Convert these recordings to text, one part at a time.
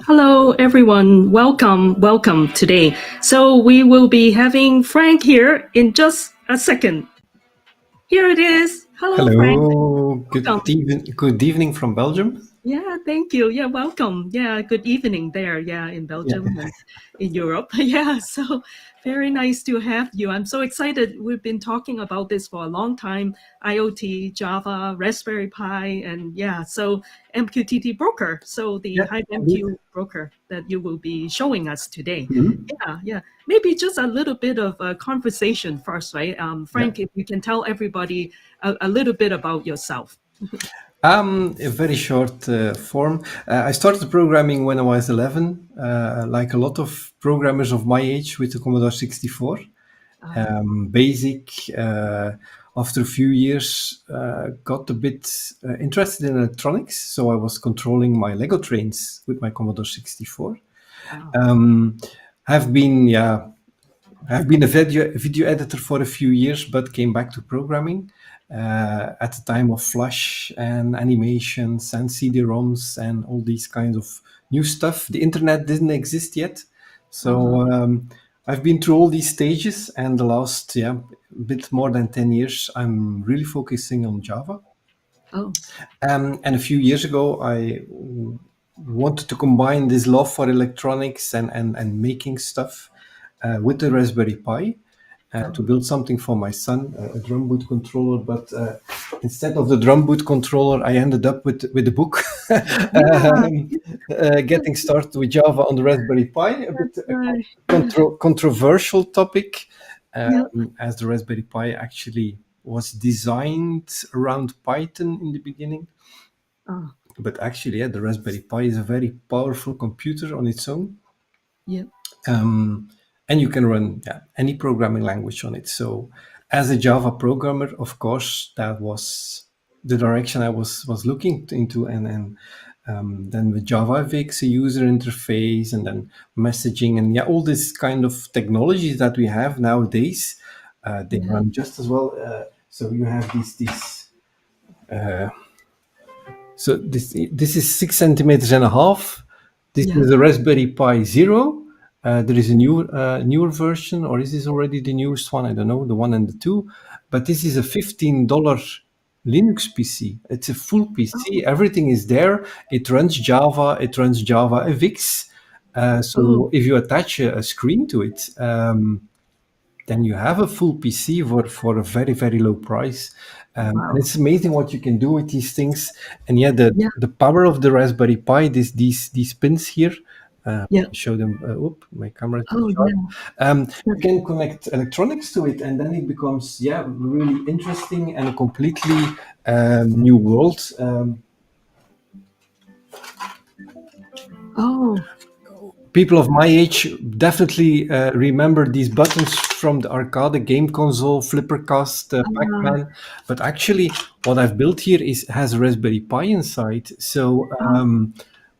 Hello, everyone. Welcome today. So we will be having Frank here in just a second. Here it is. Hello, Frank. Hello, Welcome. good evening from Belgium. Yeah, thank you. Yeah, welcome. Yeah, good evening there. Yeah, in Belgium and in Europe. Yeah, so very nice to have you. I'm so excited. We've been talking about this for a long time. IoT, Java, Raspberry Pi, and yeah, so MQTT broker. So the Yeah, indeed. HiveMQ broker that you will be showing us today. Mhm. Yeah. Maybe just a little bit of a conversation first, right? Frank, Yeah. if you can tell everybody a little bit about yourself. A very short form. I started programming when I was 11, like a lot of programmers of my age with the Commodore 64. Basic. After a few years, got a bit interested in electronics, so I was controlling my Lego trains with my Commodore 64. Wow. Have been, yeah, I've been a video editor for a few years, but came back to programming at the time of Flash and animations and CD-ROMs and all these kinds of new stuff. The internet didn't exist yet. So I've been through all these stages, and the last bit more than 10 years, I'm really focusing on Java. Oh. And a few years ago, I wanted to combine this love for electronics and making stuff with the Raspberry Pi to build something for my son, a drum boot controller. But instead of the drum boot controller, I ended up with a book, getting started with Java on the Raspberry Pi, a bit controversial topic, as the Raspberry Pi actually was designed around Python in the beginning. But actually, the Raspberry Pi is a very powerful computer on its own. Yeah. And you can run any programming language on it. So as a Java programmer, of course, that was the direction I was looking into. And then with JavaFX, a user interface, and then messaging, and all this kind of technologies that we have nowadays, they run just as well. So you have these so this is 6 centimeters and a half. This is the Raspberry Pi Zero. There is a newer version, or is this already the newest one? I don't know, the 1 and the 2. But this is a $15 Linux PC. It's a full PC. Everything is there. It runs Java. It runs Java FX. Oh, So if you attach a screen to it, then you have a full PC for a very, very low price. And wow. it's amazing what you can do with these things. And yeah, Yeah, the power of the Raspberry Pi, these pins here, yeah. show them. Oop, my camera is Oh, sharp. yeah. You can connect electronics to it, and then it becomes yeah really interesting and a completely new world. Oh, People of my age definitely remember these buttons from the arcade game console, Flippercast, uh, Pac-Man. But actually, what I've built here has Raspberry Pi inside. So oh,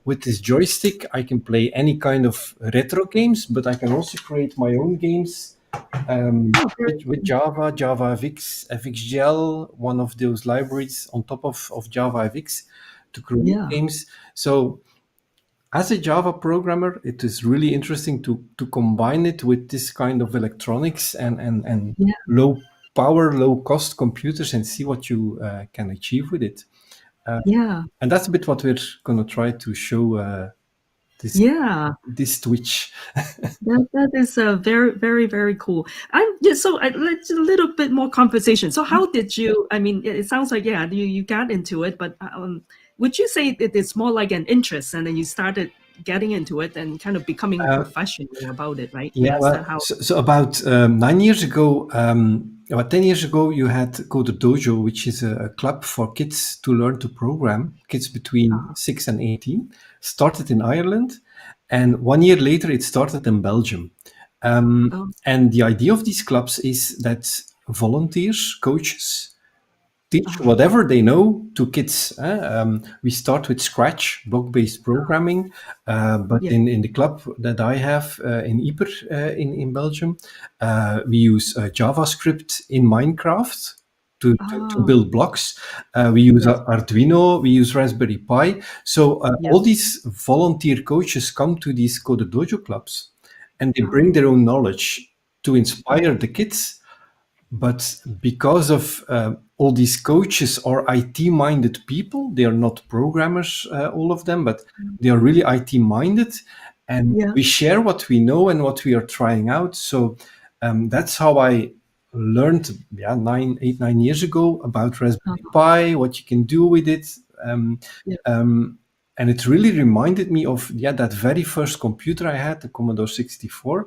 with this joystick, I can play any kind of retro games, but I can also create my own games oh, very with cool. Java, Java FX, FXGL, one of those libraries on top of Java FX to create Yeah, games. So as a Java programmer, it is really interesting to combine it with this kind of electronics and yeah, low power, low cost computers and see what you can achieve with it. Uh, yeah, and that's a bit what we're going to try to show this yeah. this Twitch. That is very, very, very cool. I'm just so let's a little bit more conversation. So how did you, I mean, it sounds like, yeah, you got into it, but would you say that it's more like an interest and then you started getting into it and kind of becoming Uh, professional about it, right? Yeah, Yeah, is that well, how? so about 9 years ago, about 10 years ago, you had Coder Dojo, which is a club for kids to learn to program, kids between Uh, 6 and 18. Started in Ireland, and 1 year later, it started in Belgium. oh, And the idea of these clubs is that volunteers, coaches, teach uh, whatever they know to kids. We start with Scratch, block-based programming, but yeah, in the club that I have in Yper in Belgium, we use JavaScript in Minecraft to oh, build blocks. We use yes, Arduino, we use Raspberry Pi. So yeah, all these volunteer coaches come to these Code Dojo clubs and they bring oh, their own knowledge to oh, inspire the kids, but because of all these coaches are IT minded people, they are not programmers, all of them, but they are really IT minded. And yeah, we share what we know and what we are trying out. So that's how I learned, yeah, 9 years ago about uh, Raspberry Pi, what you can do with it. Um, yeah, um, and it really reminded me of yeah that very first computer I had, the Commodore 64,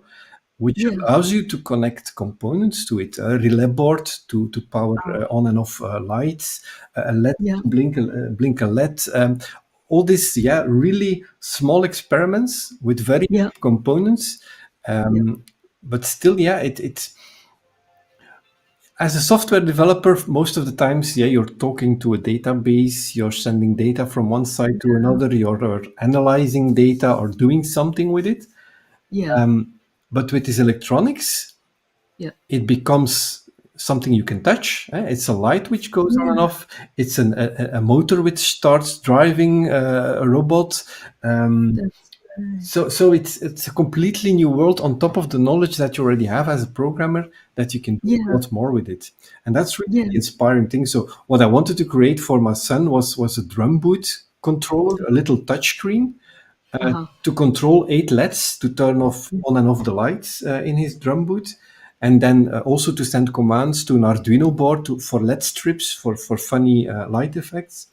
which yeah, allows you to connect components to it. A relay board to power uh, on and off lights, a LED yeah, to blink a LED. All these, yeah, really small experiments with very yeah, cheap components. yeah, But still, yeah, it as a software developer, most of the times, yeah, you're talking to a database, you're sending data from one side to another, you're analyzing data or doing something with it. yeah, But with these electronics, yeah, it becomes something you can touch. It's a light which goes on and yeah, off. It's a motor which starts driving a robot. Um, that's right. so it's a completely new world on top of the knowledge that you already have as a programmer that you can do a Yeah, lot more with it. And that's really yeah, the inspiring thing. So what I wanted to create for my son was a drum boot controller, a little touch screen uh-huh, to control 8 LEDs to turn off yeah, on and off the lights in his drum boot, and then also to send commands to an Arduino board for LED strips for funny light effects.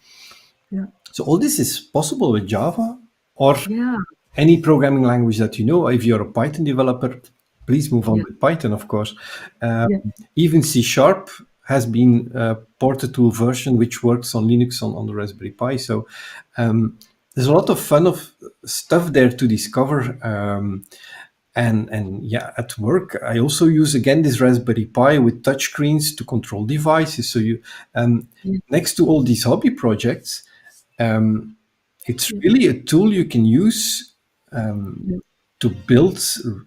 yeah, So all this is possible with Java or yeah, any programming language that you know. If you're a Python developer, please move on yeah, with Python, of course. Uh, yeah, Even C Sharp has been ported to a version which works on Linux on the Raspberry Pi. So there's a lot of fun of stuff there to discover. And yeah, at work, I also use again this Raspberry Pi with touchscreens to control devices. So you, yeah, next to all these hobby projects, um, it's yeah, really a tool you can use yeah, to build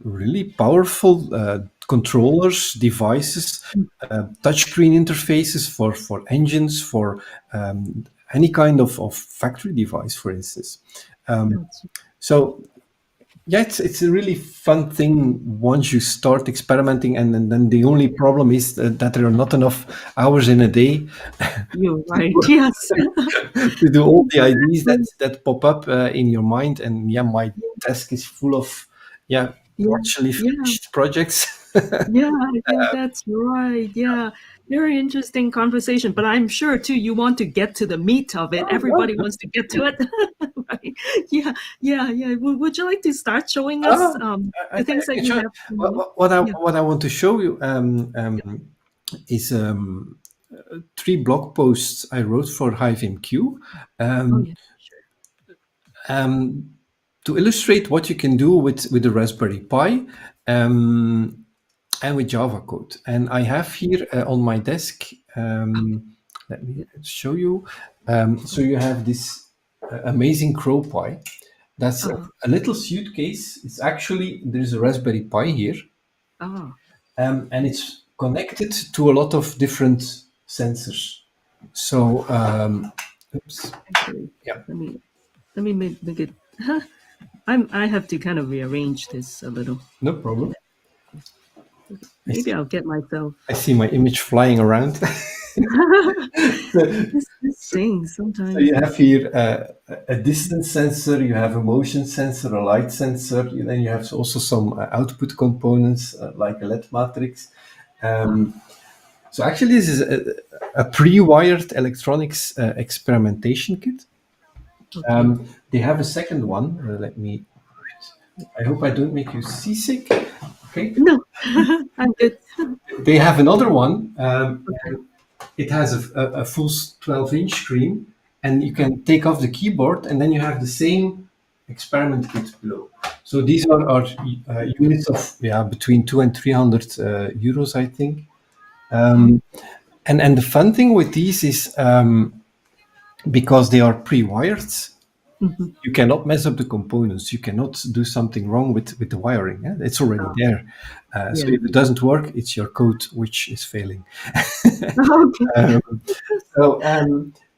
really powerful controllers, devices, mm, touchscreen interfaces for engines, for any kind of factory device, for instance. that's So Yeah, it's a really fun thing once you start experimenting, and then the only problem is that there are not enough hours in a day You're right. to Yes. to do all the ideas Exactly. that pop up in your mind. And yeah, my desk is full of yeah Yeah. partially Yeah. finished projects. Yeah, yeah, that's right. Yeah, very interesting conversation. But I'm sure too, you want to get to the meat of it. Everybody wants to get to it, right? Yeah, yeah, yeah. Would you like to start showing us Ah, the things that you actually, have? Yeah. what I want to show you is three blog posts I wrote for HiveMQ. Oh, Um, yeah. Sure. um, to illustrate what you can do with the Raspberry Pi and with Java code. And I have here on my desk, let me show you. So you have this amazing CrowPi. That's Uh, a little suitcase. It's actually, there's a Raspberry Pi here, oh, and it's connected to a lot of different sensors. So, oops, actually, yeah, let me make it. I have to kind of rearrange this a little. no problem. I Maybe see, I'll get myself. I see my image flying around. so, This so thing So sometimes. you have here a distance sensor, you have a motion sensor, a light sensor, and then you have also some output components like a LED matrix. Uh, So actually, this is a pre-wired electronics experimentation kit. okay. They have a second one. Let me. I hope I don't make you seasick. Okay. No, I'm good. They have another one. Okay. It has a full 12-inch screen, and you can take off the keyboard, and then you have the same experiment kit below. So these are units of between 200 and 300 euros, I think. Oh, And the fun thing with these is because they are pre-wired, mhm. you cannot mess up the components. You cannot do something wrong with the wiring. It's already Oh, there. So yeah. if it doesn't work, it's your code which is failing. Okay. Um, so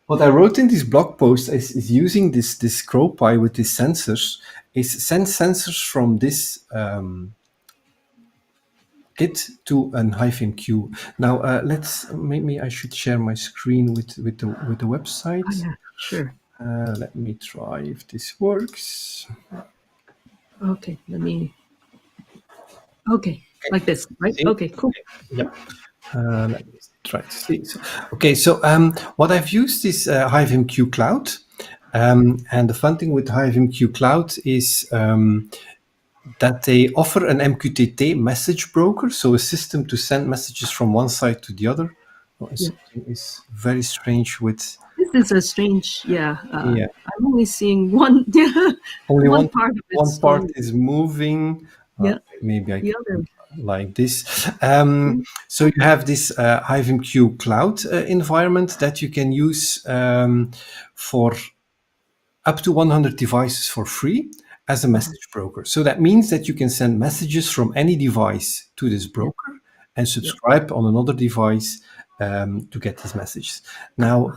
what I wrote in this blog post is using this CrowPi with these sensors, is send sensors from this kit to an HiveMQ. Now let's maybe I should share my screen with the Oh, website. yeah. Sure. Let me try if this works. Okay. Let me. Okay. Okay, Like this, right? see? Okay. Cool. Yeah. Let me try to see. So, what I've used is HiveMQ Cloud. And the fun thing with HiveMQ Cloud is that they offer an MQTT message broker, so a system to send messages from one side to the other. Oh, Yeah. something is very strange with, This is a strange. Yeah. yeah, I'm only seeing one. Yeah. only One part of it one part slowly. is moving. Uh, Yeah. Maybe I The can other. like this. Yeah. So you have this HiveMQ cloud environment that you can use for up to 100 devices for free as a Uh-huh. message broker. So that means that you can send messages from any device to this Yeah. broker and Yeah. subscribe on another device to get these messages. Now,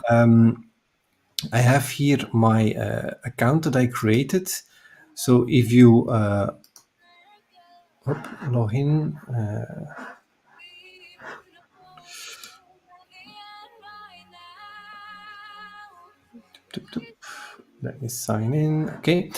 I have here my account that I created. So if you log in, let me sign in. Okay.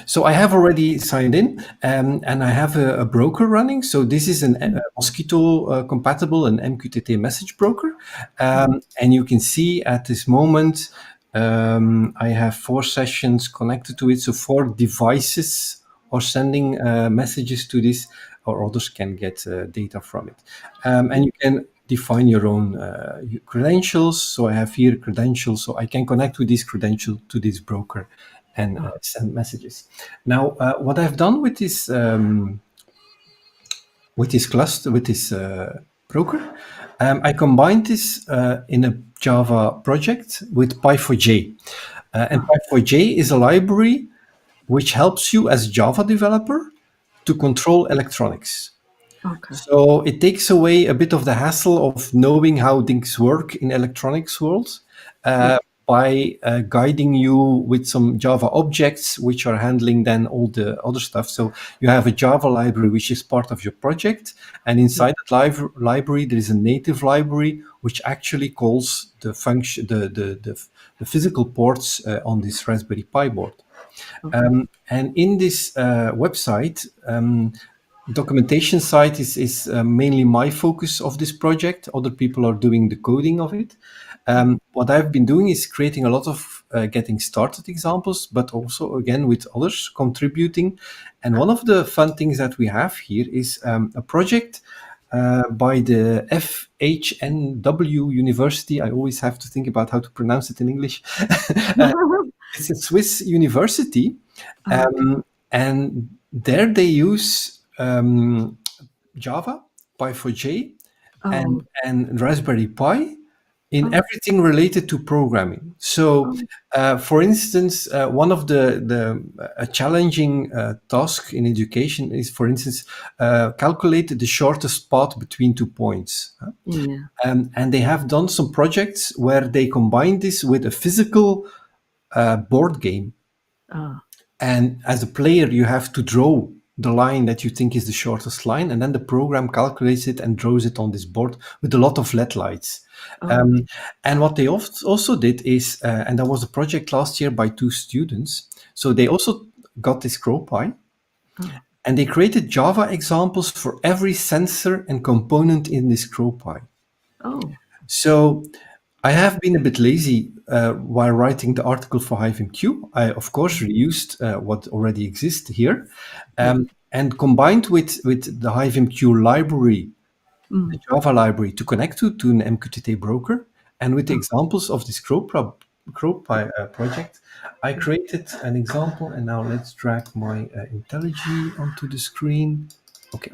So I have already signed in and I have a broker running. So this is a Mosquito compatible and MQTT message broker. And you can see at this moment, I have 4 sessions connected to it. So 4 devices are sending messages to this, or others can get data from it. And you can define your own credentials. So I have here credentials, so I can connect with this credential to this broker and Oh, send messages. Now, what I've done with this cluster, with this broker, I combined this in a Java project with Py4j. And Py4j is a library which helps you as a Java developer to control electronics. okay. So it takes away a bit of the hassle of knowing how things work in electronics world Yeah. by guiding you with some Java objects, which are handling then all the other stuff. So you have a Java library, which is part of your project. And inside that library, there is a native library, which actually calls the function, the physical ports on this Raspberry Pi board. And in this website, documentation site is mainly my focus of this project. Other people are doing the coding of it. What I've been doing is creating a lot of getting started examples, but also again with others contributing. And one of the fun things that we have here is a project by the FHNW University. I always have to think about how to pronounce it in English. It's a Swiss university, and there they use Java, Py4j, and Raspberry Pi in everything related to programming. So, for instance, one of the a challenging task in education is, for instance, calculate the shortest path between 2 points. And they have done some projects where they combine this with a physical board game. And as a player, you have to draw the line that you think is the shortest line, and then the program calculates it and draws it on this board with a lot of LED lights. And what they also did is, and that was a project last year by 2 students, so they also got this CrowPi, and they created Java examples for every sensor and component in this CrowPi. So I have been a bit lazy while writing the article for HiveMQ. I, of course, reused what already exists here, and combined with the HiveMQ library, the Java library, to connect to an MQTT broker, and with the examples of this CrowPi project, I created an example. And now let's drag my IntelliJ onto the screen. Okay.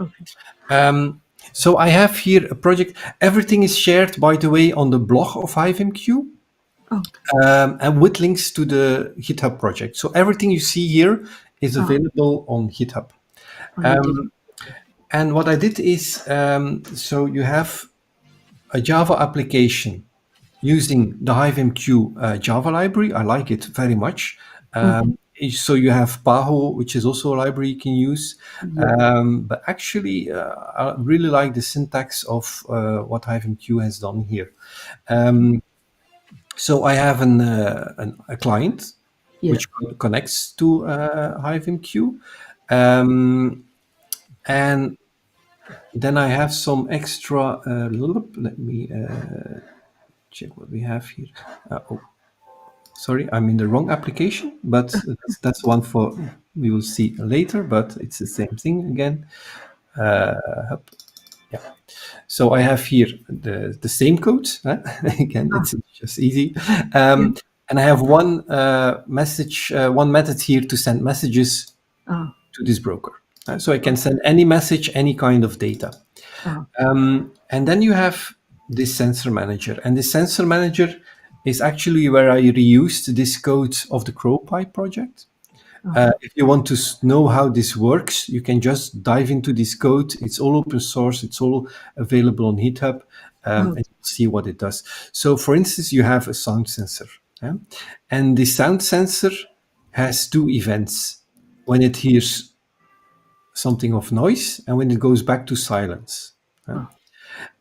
So I have here a project. Everything is shared, by the way, on the blog of HiveMQ, and with links to the GitHub project. So everything you see here is available on GitHub. And what I did is, so you have a Java application using the HiveMQ Java library. I like it very much. So you have Paho, which is also a library you can use. But actually, I really like the syntax of what HiveMQ has done here. So I have a client which connects to HiveMQ. And then I have some extra, let me check what we have here. Sorry, I'm in the wrong application, but that's one for, we will see later, but it's the same thing again. Yeah. So I have here the same code. Again, it's just easy. And I have one one method here to send messages to this broker. So I can send any message, any kind of data. And then you have this sensor manager. And this sensor manager is actually where I reused this code of the CrowPi project. If you want to know how this works, you can just dive into this code. It's all open source. It's all available on GitHub, and you'll see what it does. So, for instance, you have a sound sensor. And the sound sensor has 2 events: when it hears something of noise and when it goes back to silence.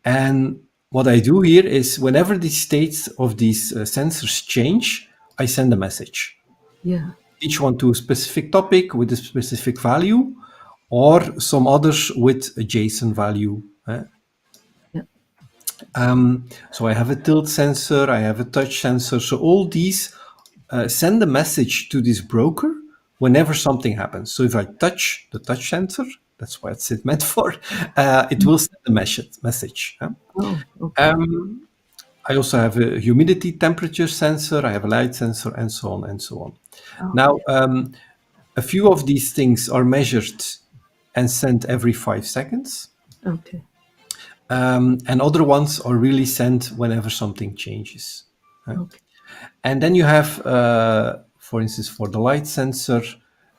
And what I do here is, whenever the states of these sensors change, I send a message. Each one to a specific topic with a specific value, or some others with a JSON value. So I have a tilt sensor, I have a touch sensor. So all these send a message to this broker whenever something happens. So if I touch the touch sensor, that's what it's meant for, it will send a message. I also have a humidity temperature sensor, I have a light sensor, and so on and so on. Now, a few of these things are measured and sent every 5 seconds. And other ones are really sent whenever something changes. And then you have, for instance, for the light sensor,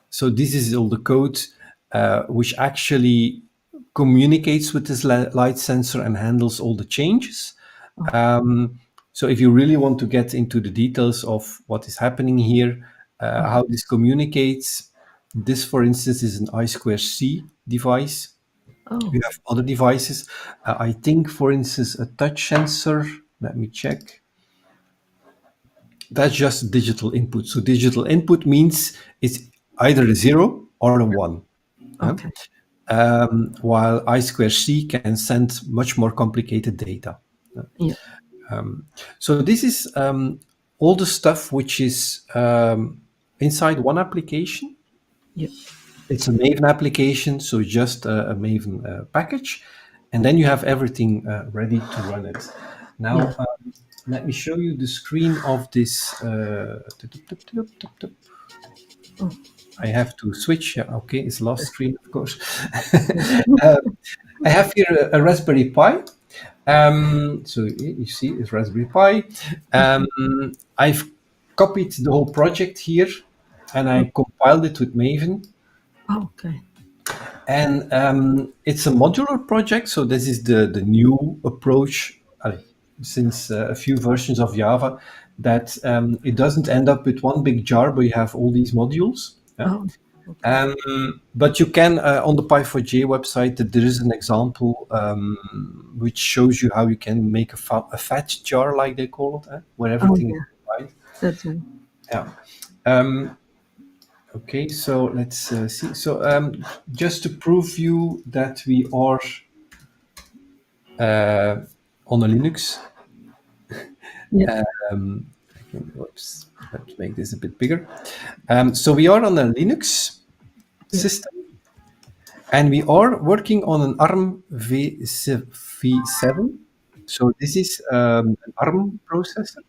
so this is all the code which actually communicates with this light sensor and handles all the changes. So if you really want to get into the details of what is happening here, how this communicates, this, for instance, is an I2C device. Oh, We have other devices. I think, for instance, a touch sensor. Let me check. That's just digital input. So digital input means it's either a 0 or a 1. okay. While I2C can send much more complicated data. Yeah, So this is all the stuff which is inside one application. yeah, It's a Maven application, so just a Maven package. And then you have everything ready to run it. yeah. Now, let me show you the screen of this. Oh, I have to switch. Yeah, okay, it's last screen, of course. yeah. I have here a Raspberry Pi. So you see, it's Raspberry Pi. I've copied the whole project here, and I compiled it with Maven. Oh, okay. And it's a modular project, so this is the new approach since a few versions of Java, that it doesn't end up with one big jar, but you have all these modules. Yeah? Oh, okay. But you can, on the Py4j website, there is an example which shows you how you can make a fat jar, like they call it, where Oh, everything is yeah. combined. That's right. Yeah. Okay, so let's see. So just to prove you that we are on a Linux, Yeah, whoops, let's make this a bit bigger. So we are on a Linux yeah. system, and we are working on an ARM v7. So this is an ARM processor.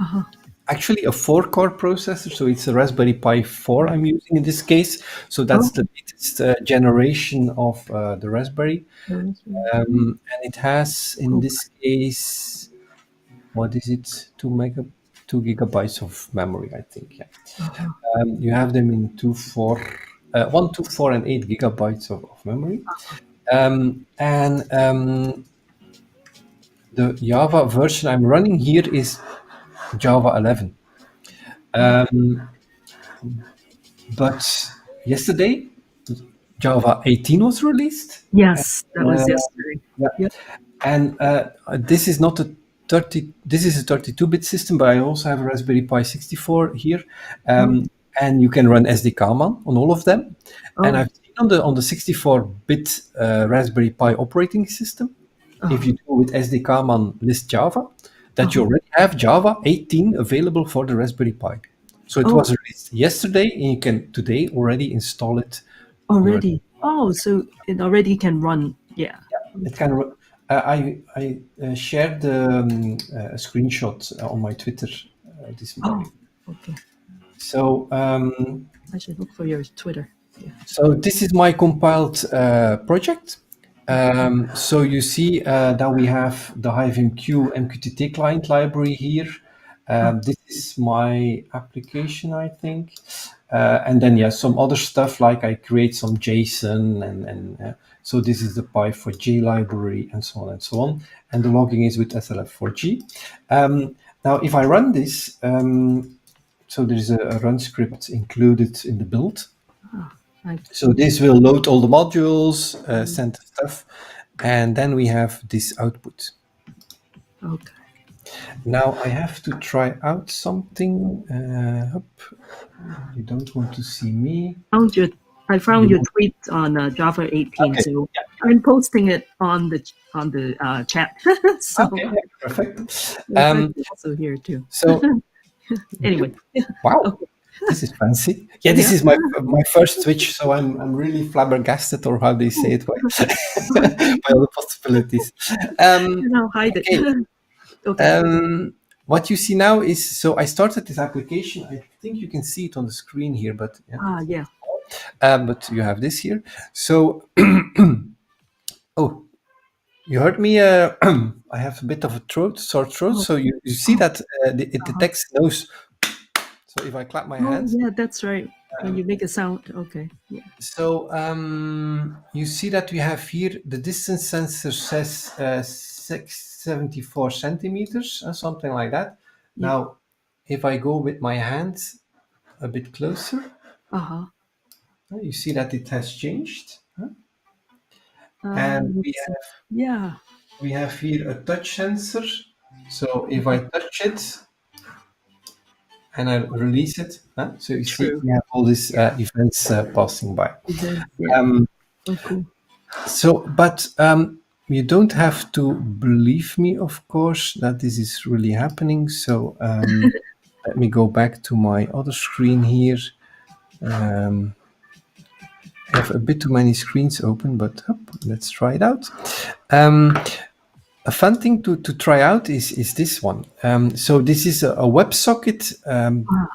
Uh-huh. Actually, a 4-core processor, so it's a Raspberry Pi 4 I'm using in this case. So that's Oh, the latest generation of the Raspberry. that's right. And it has, in Cool. this case, what is it? 2 gigabytes of memory, I think. Yeah. Uh-huh. You have them in 1, 2, 4, and 8 gigabytes of memory. And the Java version I'm running here is Java 11. But yesterday, Java 18 was released. Yes, that was Uh, yesterday. yeah. Yep. And this is not a 30. This is a 32-bit system, but I also have a Raspberry Pi 64 here, Oh, and you can run SDKman on all of them. And oh, I've seen on the 64-bit Raspberry Pi operating system, if uh-huh. you do with SDKman list Java, that you Uh-huh. already have Java 18 available for the Raspberry Pi. So it Oh, was released yesterday, and you can today already install it on your. already. Oh, so it already can run. Yeah. It can. I shared a screenshot on my Twitter this Oh, morning. okay. So I should look for your Twitter. Yeah. so this is my compiled project. So you see that we have the HiveMQ MQTT client library here. This is my application, I think. And then, yeah, some other stuff like I create some JSON and so this is the Py4j library and so on and so on. And the logging is with SLF4G. Now, if I run this, so there's a run script included in the build. I, So this will load all the modules, send the stuff, and then we have this output. okay. Now I have to try out something. You don't want to see me. I found your tweet on Java 18, Okay. so I'm posting it on the chat. So Okay, perfect. it's actually also here too. So Anyway, wow, okay. this is fancy. Yeah, this Yeah. is my first Twitch, so I'm really flabbergasted, or how they say it, by all the possibilities. No, hide Okay. it. Okay. What you see now is, so I started this application. I think you can see it on the screen here, but yeah. Yeah. But you have this here. So, oh, you heard me. I have a bit of a sore throat. Oh, So you see oh, that it detects nose. So if I clap my oh, hands. yeah, that's right. When you make a sound, okay. Yeah. So you see that we have here the distance sensor says 74 centimeters, something like that. Yeah. Now, if I go with my hand a bit closer, Uh-huh. you see that it has changed. And we Let's see. Yeah. have here a touch sensor. So if I touch it and I release it, so you see True. we have all these Yeah. events passing by. Events. Yeah. Um, Oh, cool. but you don't have to believe me, of course, that this is really happening. So let me go back to my other screen here. I have a bit too many screens open, but let's try it out. A fun thing to try out is this one. So this is a WebSocket Ah,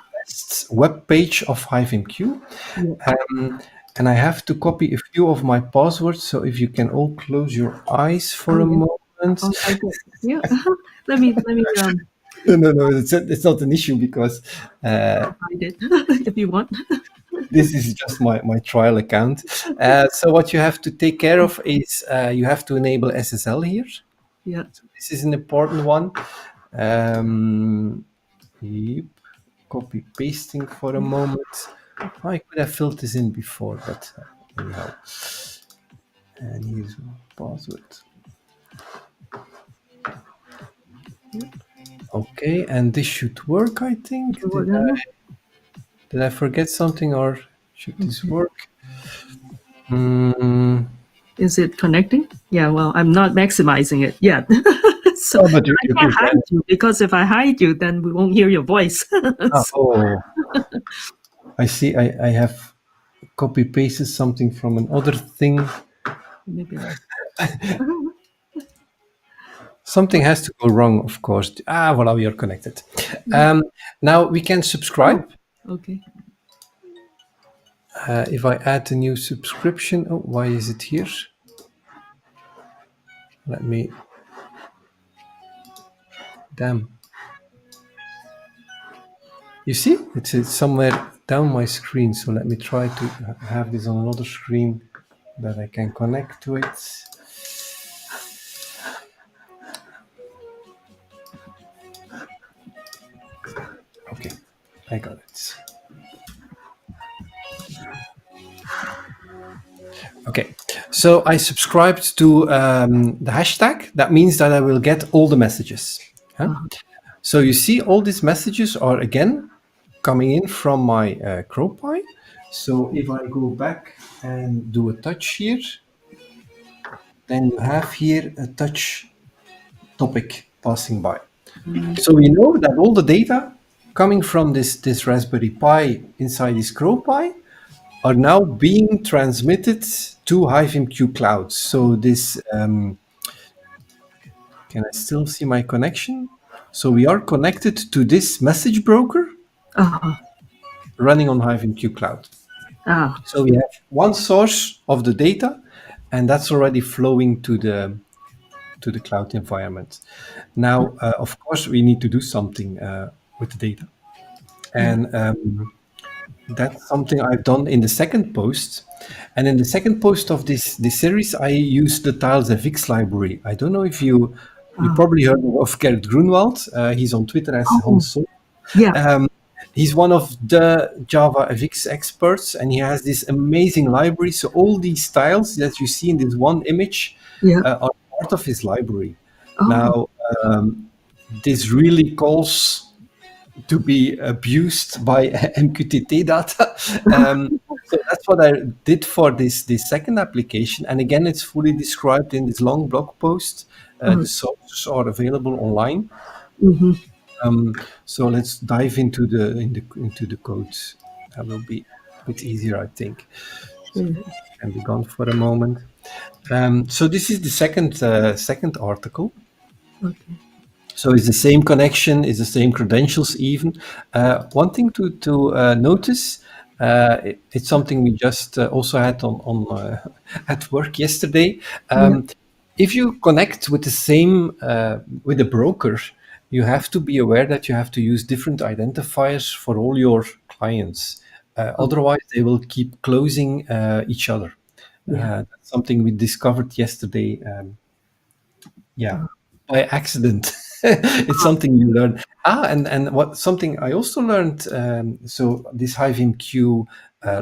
web page of HiveMQ. yeah. And I have to copy a few of my passwords. So if you can all close your eyes for Oh, a yeah. moment. Oh, I get. Yeah. Let me No, it's not an issue because hide it if you want. this is just my trial account. So what you have to take care of is you have to enable SSL here. Yeah. This is an important one. Yep. Copy pasting for a moment. I could have filled this in before, but anyhow. And here's my password. Okay, and this should work, I think. Did I forget something, or should this work? Mm, Is it connecting? Yeah. Well, I'm not maximizing it yet. So oh, but I can't you can. hide you because if I hide you, then we won't hear your voice. So Oh, I see. I have copy pasted something from another thing. maybe. Something has to go wrong, of course. Voila, we are connected. Now we can Oh, subscribe. okay. If I add a new subscription, oh, why is it here? Let me. Damn. You see, it's somewhere down my screen. So let me try to have this on another screen that I can connect to it. Okay, I got it. Okay, so I subscribed to the hashtag. That means that I will get all the messages. Huh? Uh-huh. So you see, all these messages are again coming in from my CrowPy. So if I go back and do a touch here, then you have here a touch topic passing by. So we know that all the data coming from this Raspberry Pi inside this CrowPy are now being transmitted to HiveMQ clouds. So this, can I still see my connection? So we are connected to this message broker Uh-huh. running on HiveMQ cloud. Ah. So we have one source of the data, and that's already flowing to the cloud environment. Now, of course, we need to do something with the data, Yeah. and that's something I've done in the second post. And in the second post of this series, I used the Tiles FX library. I don't know if you Ah. probably heard of Gerrit Grunwald. He's on Twitter as Oh, Hanso. yeah. He's one of the Java FX experts, and he has this amazing library. So all these styles that you see in this one image Yeah. are part of his library. Oh. Now, this really calls to be abused by MQTT data. So that's what I did for this second application. And again, it's fully described in this long blog post. The sources are available online. Mm-hmm. So let's dive into the code. That will be a bit easier, I think. So Sure. can be gone for a moment. So this is the second article. Okay. So it's the same connection, it's the same credentials even. One thing to notice, it's something we just also had on at work yesterday. Yeah. If you connect with the same with a broker, you have to be aware that you have to use different identifiers for all your clients. Otherwise, they will keep closing each other. Yeah. That's something we discovered yesterday. Yeah. by accident. It's something you learn. And what something I also learned. So this HiveMQ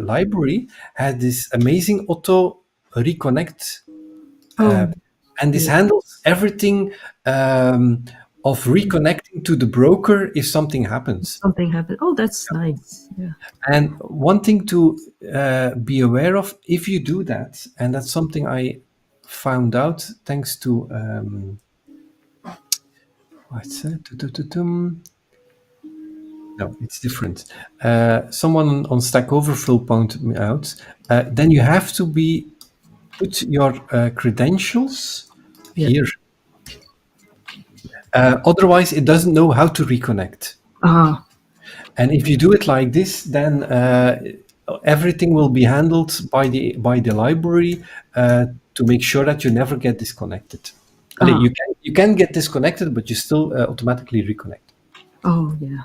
library had this amazing auto reconnect, uh, Oh, and this yeah. handles everything of reconnecting to the broker if something happens. Something happened. Oh, that's nice. Yeah. And one thing to be aware of if you do that, and that's something I found out thanks to what's that? No, it's different. Someone on Stack Overflow pointed me out. Then you have to put your credentials Yeah. here. Otherwise, it doesn't know how to reconnect. Ah. And if you do it like this, then everything will be handled by the library to make sure that you never get disconnected. Ah. You can get disconnected, but you still automatically reconnect. Oh, yeah.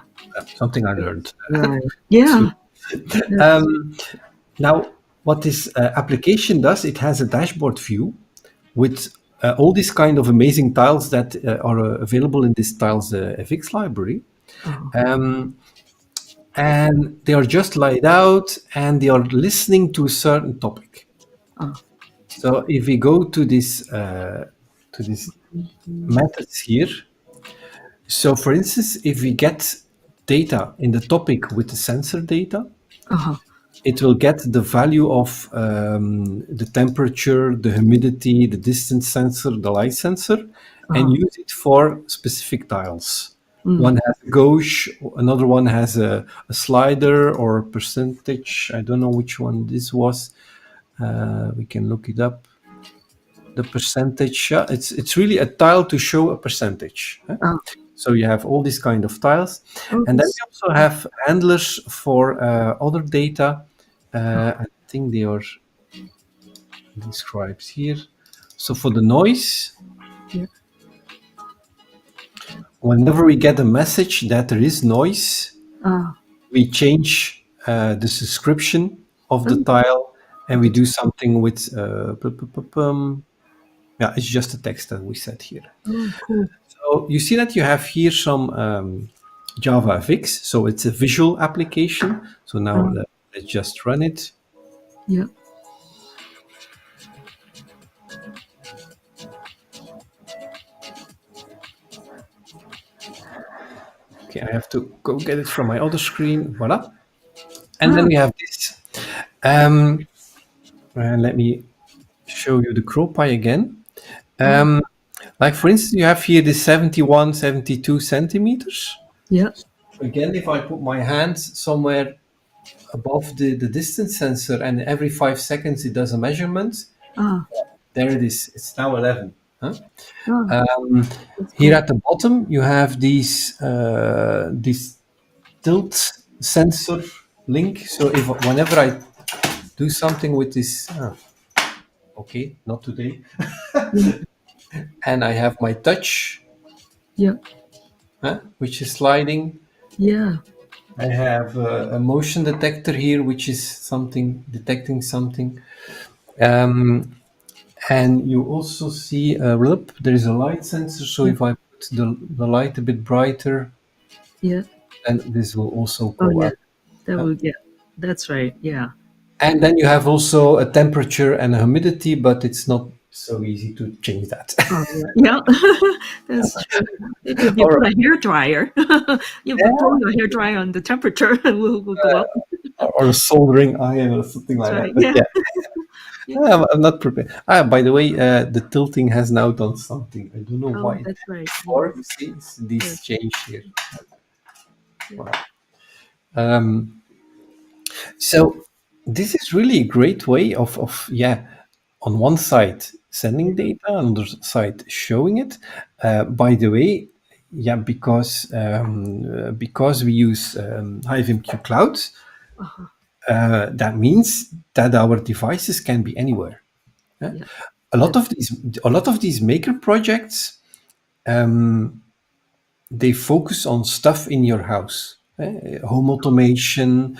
Something I learned. Right. Yeah. That's, Now, what this application does, it has a dashboard view with all these kind of amazing tiles that are available in this tiles FX library. oh. And they are just laid out and they are listening to a certain topic. Ah. So if we go to this methods here, so for instance, if we get data in the topic with the sensor data, Uh-huh. it will get the value of the temperature, the humidity, the distance sensor, the light sensor, and use it for specific tiles. One has a gauge, another one has a slider or a percentage. I don't know which one this was. We can look it up. The percentage, it's really a tile to show a percentage. Ah. So you have all these kind of tiles. Oh, And then we also have handlers for other data. I think they are described here. So for the noise, yeah. whenever we get a message that there is noise, Ah. we change the description of the tile and we do something with, yeah, it's just a text that we set here. Oh, cool. So you see that you have here some JavaFX. So it's a visual application. So now let's just run it. Yeah. Okay, I have to go get it from my other screen. Voila. And then we have this. And let me show you the CrowPy again. Like for instance, you have here the 71, 72 centimeters. Yeah. Again, if I put my hand somewhere above the distance sensor and every 5 seconds it does a measurement, Ah. there it is. It's now 11. Huh? That's Here cool. at the bottom, you have these tilt sensor link. So if whenever I do something with this, okay, not today, and I have my touch, Yeah. which is sliding. Yeah. I have a motion detector here, which is something detecting something. And you also see there is a light sensor. So if I put the light a bit brighter, Yeah. then this will also Oh, go yeah. up. That would. Yeah. That's right. Yeah. And then you have also a temperature and a humidity, but it's not so easy to change that. Oh, yeah. Yeah. That's true. If you Or, put a hair dryer, you put throw your hair dryer on the temperature, and will go up. or a soldering iron or something That's like right. that. But Yeah. yeah, Yeah. I'm not prepared. By the way, the tilting has now done something. I don't know why Oh, it that's did right. before. You see, it's this change here. Wow. So this is really a great way of on one side sending data, on the other side showing it. By the way, because we use HiveMQ Cloud, that means that our devices can be anywhere. Yeah. A lot of these maker projects, they focus on stuff in your house, home automation,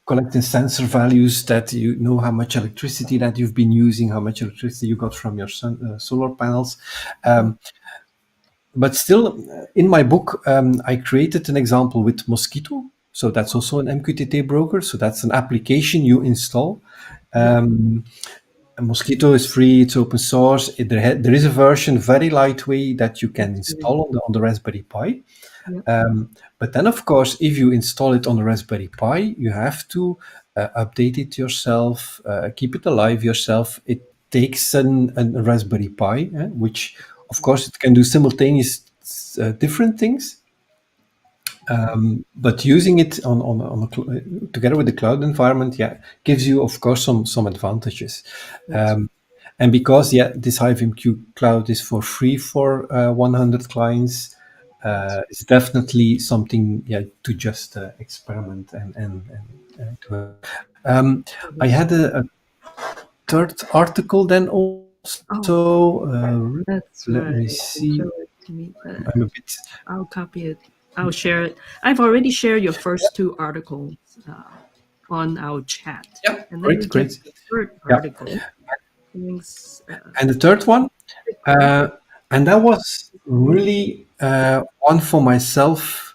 collecting sensor values that you know how much electricity that you've been using, how much electricity you got from your solar panels. but still, in my book, I created an example with Mosquito. So that's also an MQTT broker. So that's an application you install. Yeah. And Mosquito is free, it's open source. There is a version, very lightweight, that you can That's really install on the Raspberry Pi. yeah. But then, of course, if you install it on the Raspberry Pi, you have to update it yourself, keep it alive yourself. It takes a Raspberry Pi, which, of course, it can do simultaneous different things. But using it together with the cloud environment, yeah, gives you, of course, some advantages. That's And because, yeah, this HiveMQ cloud is for free for 100 clients, it's definitely something, yeah, to just experiment and to. I had a third article then oh, also. that's Let right. me You can see. show it to me. I'm a bit. I'll copy it. I'll share it. I've already shared your first two articles on our chat, Yeah, and let me great, get great. the third Yeah, article. Thanks, and the third one, Bitcoin. uh, and that was really one for myself,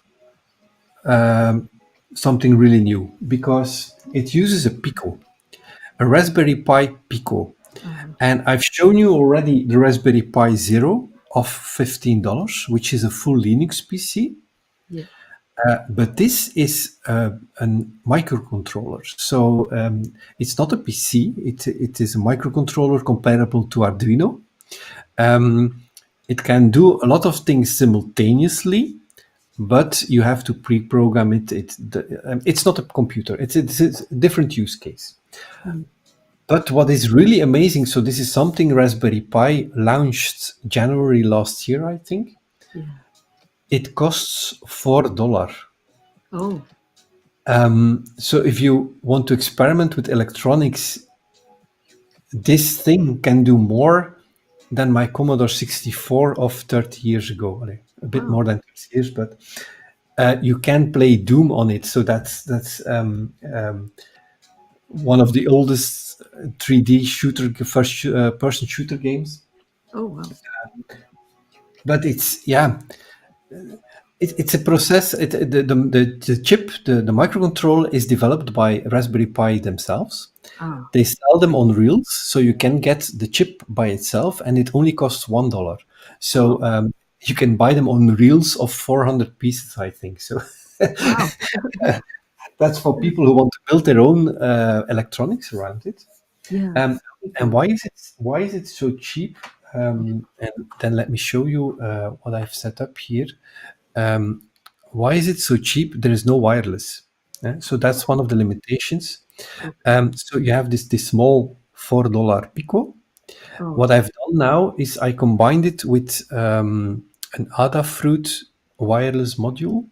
something really new because it uses a Pico, a Raspberry Pi Pico. Uh, And I've shown you already the Raspberry Pi Zero of $15, which is a full Linux PC. yeah. But this is a microcontroller. So it's not a PC, it is a microcontroller comparable to Arduino. Um, it can do a lot of things simultaneously, but you have to pre-program it. It's not a computer. It's a different use case. Mm, But what is really amazing, so this is something Raspberry Pi launched January last year, I think. yeah. It costs $4. Oh, So if you want to experiment with electronics, this thing can do more than my Commodore 64 of 30 years ago. A bit wow. more than 30 years, but you can play Doom on it. So that's one of the oldest 3D shooter, first person shooter games. Oh, wow. But it's, yeah, it's a process. The chip, the microcontroller is developed by Raspberry Pi themselves. Ah, They sell them on reels, so you can get the chip by itself, and it only costs $1. oh, So you can buy them on reels of 400 pieces, I think. So wow. that's for people who want to build their own electronics around it. Yeah. Um, Very and cool. why is it so cheap? And then let me show you what I've set up here. Um, why is it so cheap? There is no wireless. So that's one of the limitations. Okay. So you have this small $4 Pico. Oh, What I've done now is I combined it with an Adafruit wireless module.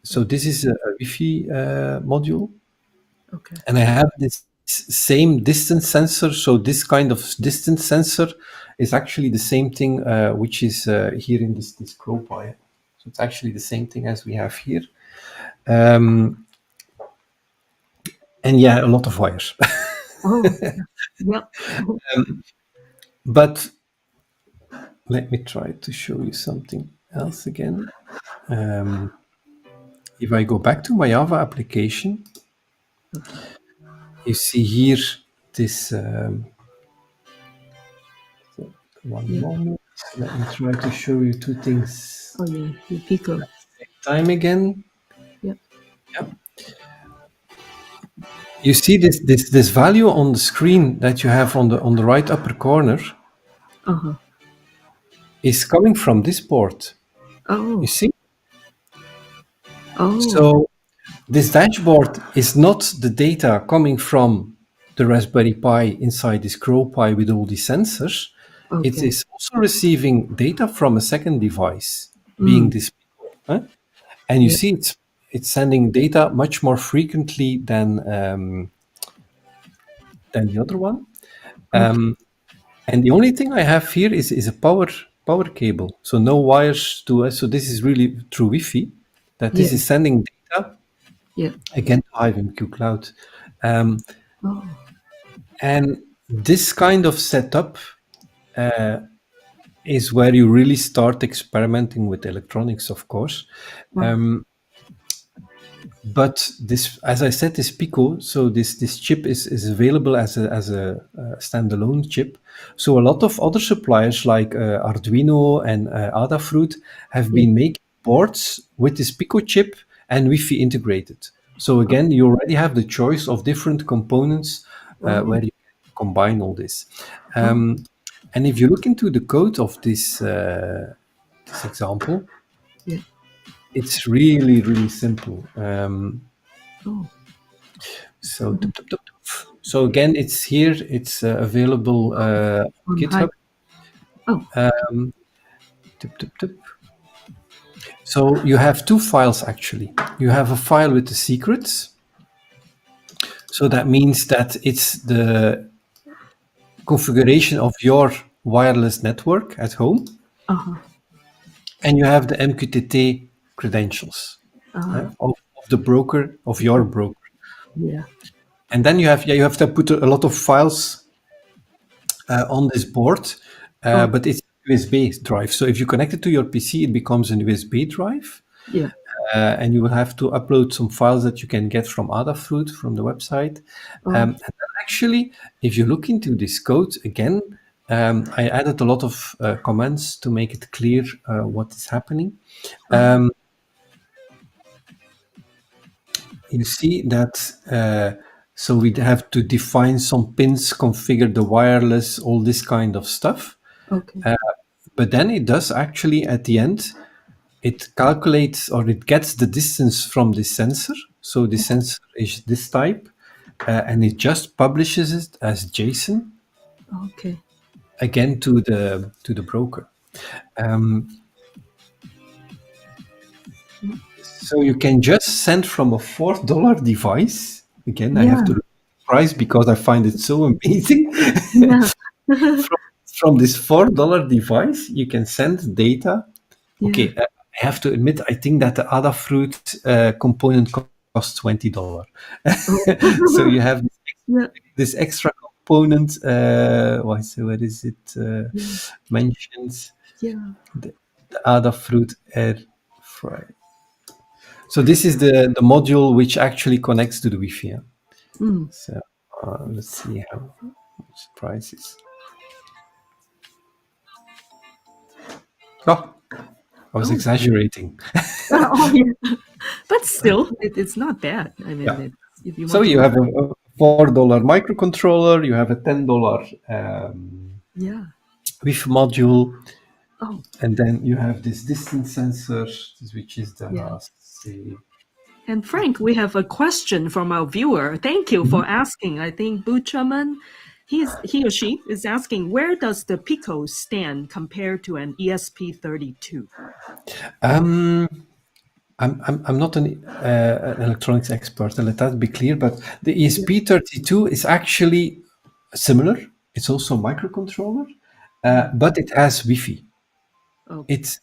So this is a Wi-Fi module, okay. and I have this same distance sensor. So this kind of distance sensor is actually the same thing which is here in this ProPi. So it's actually the same thing as we have here. Um, and yeah, a lot of wires. Oh, yep. But let me try to show you something else again. If I go back to my Java application, Okay. you see here this one Yeah. moment. Let me try to show you two things Oh, yeah. The Pico. time again. Yep. Yeah. You see this value on the screen that you have on the right upper corner Uh-huh. is coming from this port. You Oh, see? oh, So this dashboard is not the data coming from the Raspberry Pi inside this CrowPi with all these sensors. It okay. is also receiving data from a second device, being Mm. this. Huh? And you Yep. see it's sending data much more frequently than the other one. Okay. And the only thing I have here is a power cable, so no wires to us. So this is really through Wi-Fi that this Yeah. is sending data Yeah. again to HiveMQ Cloud. Um, Oh, and this kind of setup is where you really start experimenting with electronics, of course. Wow. But this, as I said, this Pico, so this chip is available as a standalone chip. So a lot of other suppliers like Arduino and Adafruit have Yeah. been making boards with this Pico chip and Wi-Fi integrated. So Oh, again, you already have the choice of different components oh, where you can combine all this. oh, And if you look into the code of this example, yeah. it's really, really simple. Oh, So, so again, it's here. It's available on on high. GitHub. Oh, Um, tup, tup, tup. So you have two files actually. You have a file with the secrets. So that means that it's the configuration of your wireless network at home, uh-huh. and you have the MQTT credentials of the broker of your broker. Yeah. And then you have to put a lot of files on this board, Oh, but it's USB drive. So if you connect it to your PC, it becomes an USB drive, yeah. and you will have to upload some files that you can get from Adafruit from the website. Oh, And then actually, if you look into this code again, I added a lot of comments to make it clear what is happening. oh, You see that so we have to define some pins, configure the wireless, all this kind of stuff. okay. But then it does actually at the end, it calculates or it gets the distance from the sensor. So the sensor is this type, and it just publishes it as JSON Okay. again to the broker. Um, so you can just send from a $4 device. Again, I have Yeah. to look at the price because I find it so amazing. Yeah. from this $4 device, you can send data. Yeah. Okay, I have to admit, I think that the Adafruit component costs $20. Oh. So you have Yeah. this extra component. Where is it Yeah. mentioned? Yeah. The Adafruit Air Fry. So this is the module which actually connects to the Wi-Fi. Yeah? Mm. So let's see how much the price is. Oh, I was Oh. exaggerating. Oh, yeah. But still, it's not bad. I mean, Yeah. if you So want to. you have a $4 microcontroller, you have a $10 Yeah. WIF module, Oh, and then you have this distance sensor, which is the yeah. say. And Frank, we have a question from our viewer. Thank you for asking. I think Buchaman, he or she is asking, where does the Pico stand compared to an ESP32? I'm not an electronics expert, and let that be clear. But the ESP32 is actually similar. It's also a microcontroller, but it has Wi-Fi. Okay. It's,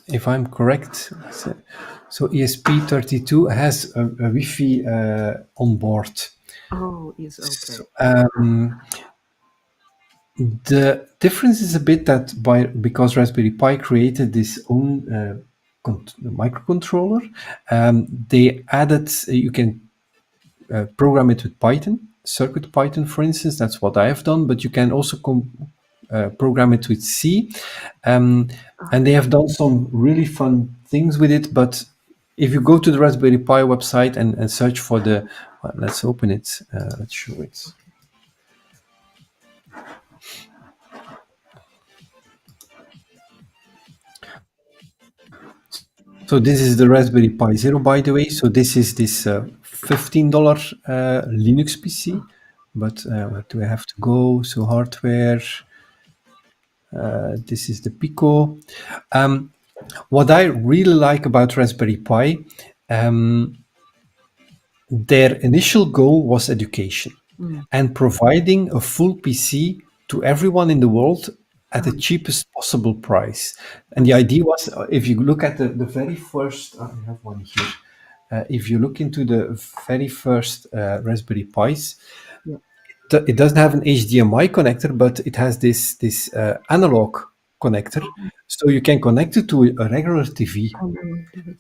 if I'm correct, so ESP32 has a Wi-Fi on board. Oh, is okay. So, the difference is a bit that because Raspberry Pi created this own microcontroller, they added you can program it with Python, Circuit Python, for instance. That's what I have done, but you can also program it with C, and they have done some really fun things with it. But if you go to the Raspberry Pi website and search for let's open it. Let's show it. So this is the Raspberry Pi Zero, by the way. So this is this $15 Linux PC. But where do I have to go? So hardware. This is the Pico. What I really like about Raspberry Pi, their initial goal was education and providing a full PC to everyone in the world at the cheapest possible price. And the idea was, if you look at the very first, I have one here. If you look into the very first Raspberry Pis, Yeah. it doesn't have an HDMI connector, but it has this analog connector, so you can connect it to a regular TV.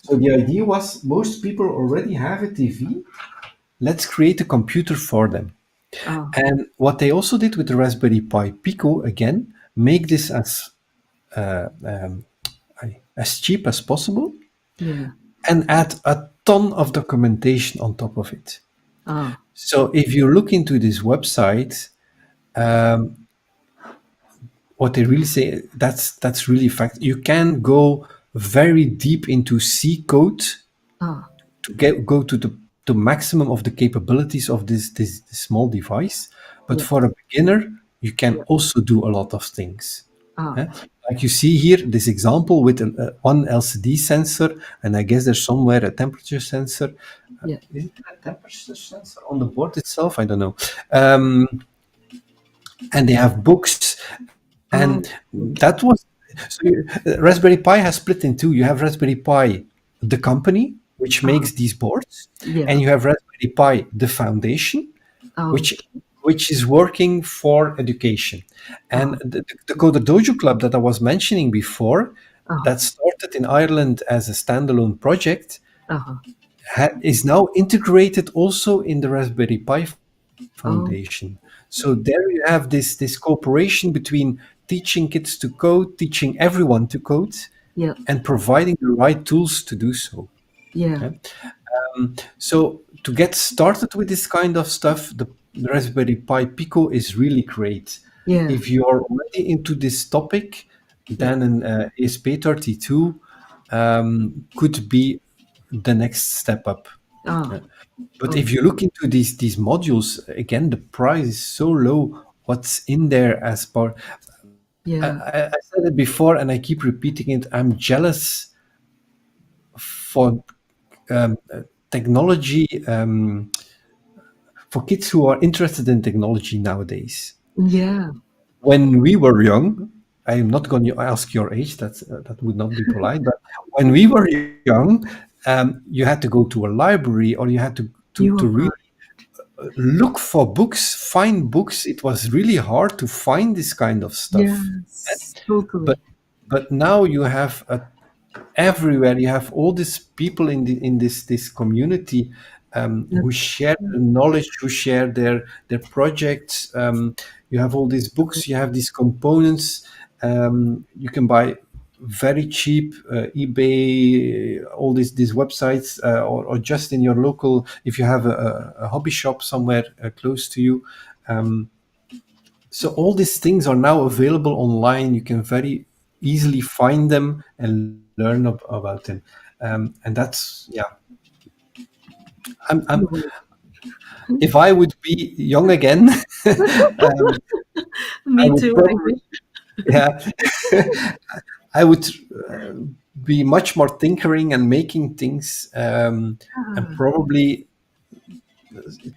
So the idea was most people already have a TV. Let's create a computer for them. Ah, And what they also did with the Raspberry Pi Pico, again, make this as cheap as possible yeah. and add a ton of documentation on top of it. Ah, So if you look into this website, what they really say, that's really fact. You can go very deep into C code ah, to go to the maximum of the capabilities of this small device. But yeah, for a beginner, you can yeah. also do a lot of things. Ah, Eh? Like you see here, this example with one LCD sensor, and I guess there's somewhere a temperature sensor. yeah. Is it a temperature sensor on the board itself? I don't know. Um, and they have books, and Oh, that okay. was Raspberry Pi has split in two. You have Raspberry Pi, the company which Ah, makes these boards, and yeah. you have Raspberry Pi, the foundation, Oh, which which is working for education. And ah, the Coder Dojo Club that I was mentioning before, ah, that started in Ireland as a standalone project, ah. is now integrated also in the Raspberry Pi Oh, Foundation. So there you have this cooperation between teaching kids to code, teaching everyone to code, yeah, and providing the right tools to do so. yeah, Yeah. So to get started with this kind of stuff, the Raspberry Pi Pico is really great. yeah, If you are already into this topic, yeah. then an ESP32 could be the next step up. Ah, Yeah. But oh, if you look into these modules, again, the price is so low. What's in there as part? yeah, I said it before, and I keep repeating it. I'm jealous for technology, for kids who are interested in technology nowadays. yeah. When we were young, I'm not going to ask your age. That would not be polite. But when we were young, you had to go to a library, or you had to You are really right. look for books, find books. It was really hard to find this kind of stuff. Yes, But totally. but now you have everywhere. You have all these people in this community who That's share their knowledge, who share their projects. You have all these books. You have these components. You can buy very cheap eBay, all these websites, or just in your local, if you have a hobby shop somewhere close to you. So all these things are now available online. You can very easily find them and learn about them. And that's, yeah. I'm you're right. If I would be young again, I Me would too, I probably, think. yeah, I would uh, be much more tinkering and making things, and Ah, probably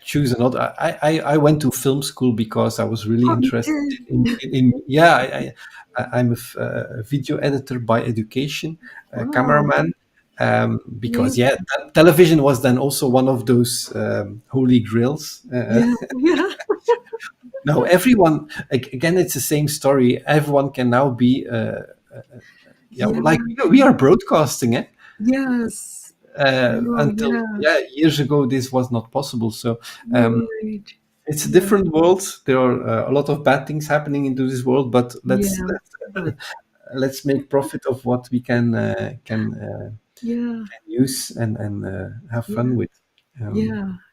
choose another. I went to film school because I was really oh, you interested did. yeah, I'm a video editor by education, a Wow. cameraman, because Amazing. yeah, television was then also one of those holy grails. Yeah, yeah, Now everyone, again, it's the same story. Everyone can now be, yeah, yeah, like we are broadcasting, eh? yes. Oh, Until yeah, yeah, years ago, this was not possible. So you're right. it's a Yeah, different world. There are a lot of bad things happening into this world, but yeah, but let's make profit of what we yeah, can use and have fun yeah, with. Um,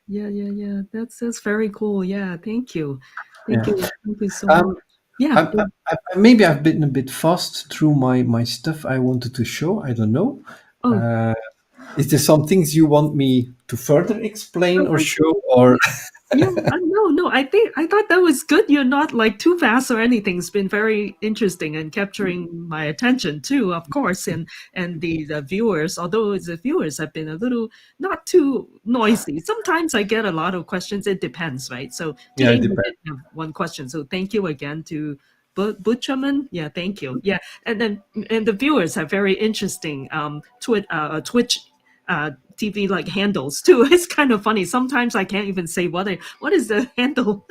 yeah, yeah. That's very cool. Yeah, yeah. thank you so much. Um, Yeah, maybe I've been a bit fast through my stuff I wanted to show. I don't know. oh, Uh, is there some things you want me to further explain or oh, show, or yeah, no. I thought that was good. You're not like too fast or anything. It's been very interesting and capturing my attention too, of course, and the viewers. Although the viewers have been a little not too noisy. Sometimes I get a lot of questions. It depends, right? So yeah, today it you depends. did have one question. So thank you again to Butcherman. Yeah, thank you. Yeah, and then and the viewers have very interesting Twitch TV like handles too. It's kind of funny. Sometimes I can't even say what is the handle.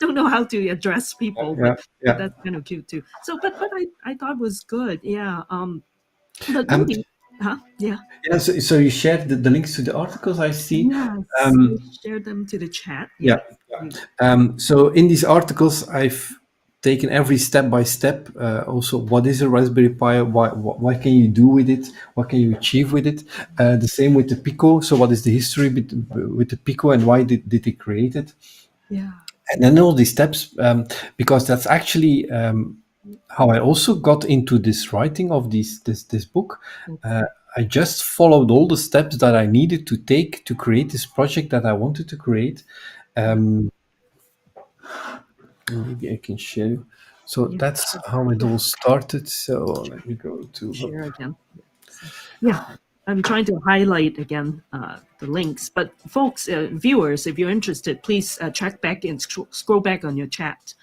Don't know how to address people, Yeah, but yeah. that's kind of cute too. So, but I thought was good. Yeah. But Um, maybe, huh? Yeah. yeah. So you shared the links to the articles I see. Yes. I Um, shared them to the chat. yeah. Yeah. You, So in these articles, I've taken every step by step. Also, what is a Raspberry Pi? What can you do with it? What can you achieve with it? The same with the Pico. So, what is the history with the Pico and why did they create it? yeah. And then all these steps, because that's actually how I also got into this writing of this book. Uh, Okay. I just followed all the steps that I needed to take to create this project that I wanted to create. Yeah. Um, Maybe I can share you. So Yeah. that's how it all started. So let me go to. Share again. So, yeah, I'm trying to highlight again the links. But folks, viewers, if you're interested, please check back and scroll back on your chat.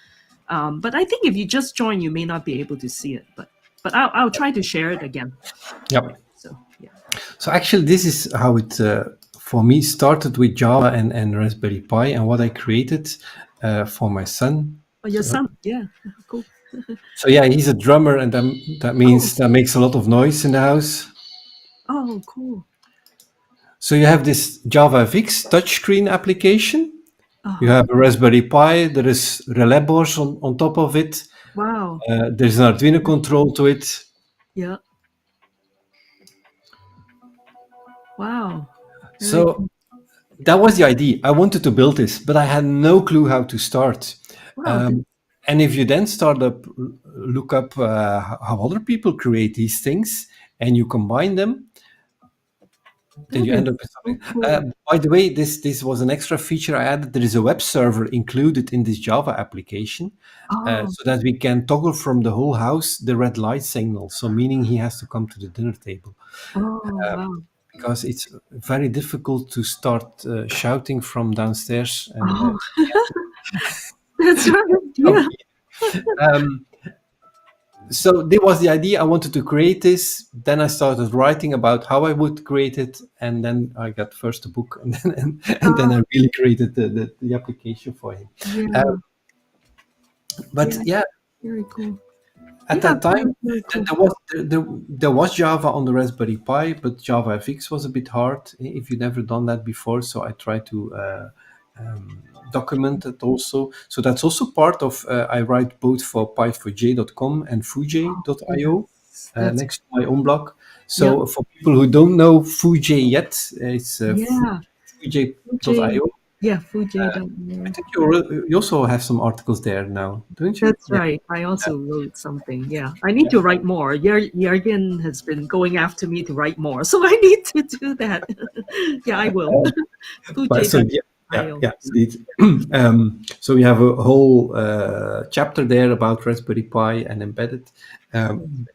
But I think if you just join, you may not be able to see it. But I'll try to share it again. Yeah. So yeah. So actually, this is how it for me started with Java and Raspberry Pi and what I created for my son. Oh, your So, son, yeah, cool. so yeah, he's a drummer, and that Oh, means that makes a lot of noise in the house. oh, cool. So you have this Java FX touchscreen application. Uh You huh. have a Raspberry Pi. There is relay boards on top of it. Wow. There's an Arduino control to it. Yeah. Wow. Very So cool. that was the idea. I wanted to build this, but I had no clue how to start. Wow. Um, and if you then look up how other people create these things, and you combine them, then That you is end up with so something. cool. By the way, this was an extra feature I added. There is a web server included in this Java application, Oh, so that we can toggle from the whole house the red light signal. So meaning he has to come to the dinner table. oh, wow. Because it's very difficult to start shouting from downstairs and Oh, that's right. come Yeah. eat. So that was the idea. I wanted to create this. Then I started writing about how I would create it, and then I got first a book, and then and then Oh, I really created the application for him. Uh, yeah. but Yeah. yeah, Very cool. at Yeah. that time Very, very cool. there was Java on the Raspberry Pi, but Java FX was a bit hard if you've never done that before. So I tried to document it also. So that's also part of. I write both for py4j.com and fuj.io Yes. That's next to my own blog. yeah. So for people who don't know Fuj yet, it's Yeah. Fuji. fuj.io. Yeah. Fuji. I think you also have some articles there now, don't you? That's Yeah. right. I also wrote something. Yeah. I need to write more. Jurgen has been going after me to write more. So I need to do that. Yeah, I will. But so Fuji.io. yeah, indeed. So we have a whole chapter there about Raspberry Pi and embedded. Um,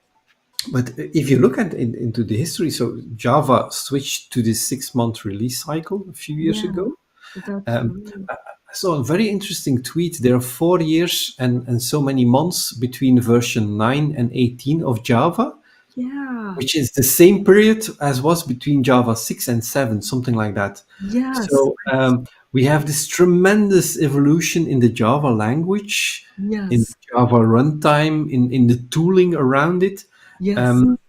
but if you look into the history, so Java switched to this 6 month release cycle a few years Yeah. ago. That's Um, right. I saw a very interesting tweet. There are 4 years and so many months between version 9 and 18 of Java, Yeah. which is the same period as was between Java 6 and 7, something like that. Yes. So we have this tremendous evolution in the Java language, in Yes. Java runtime, in the tooling around it. Yes. Um,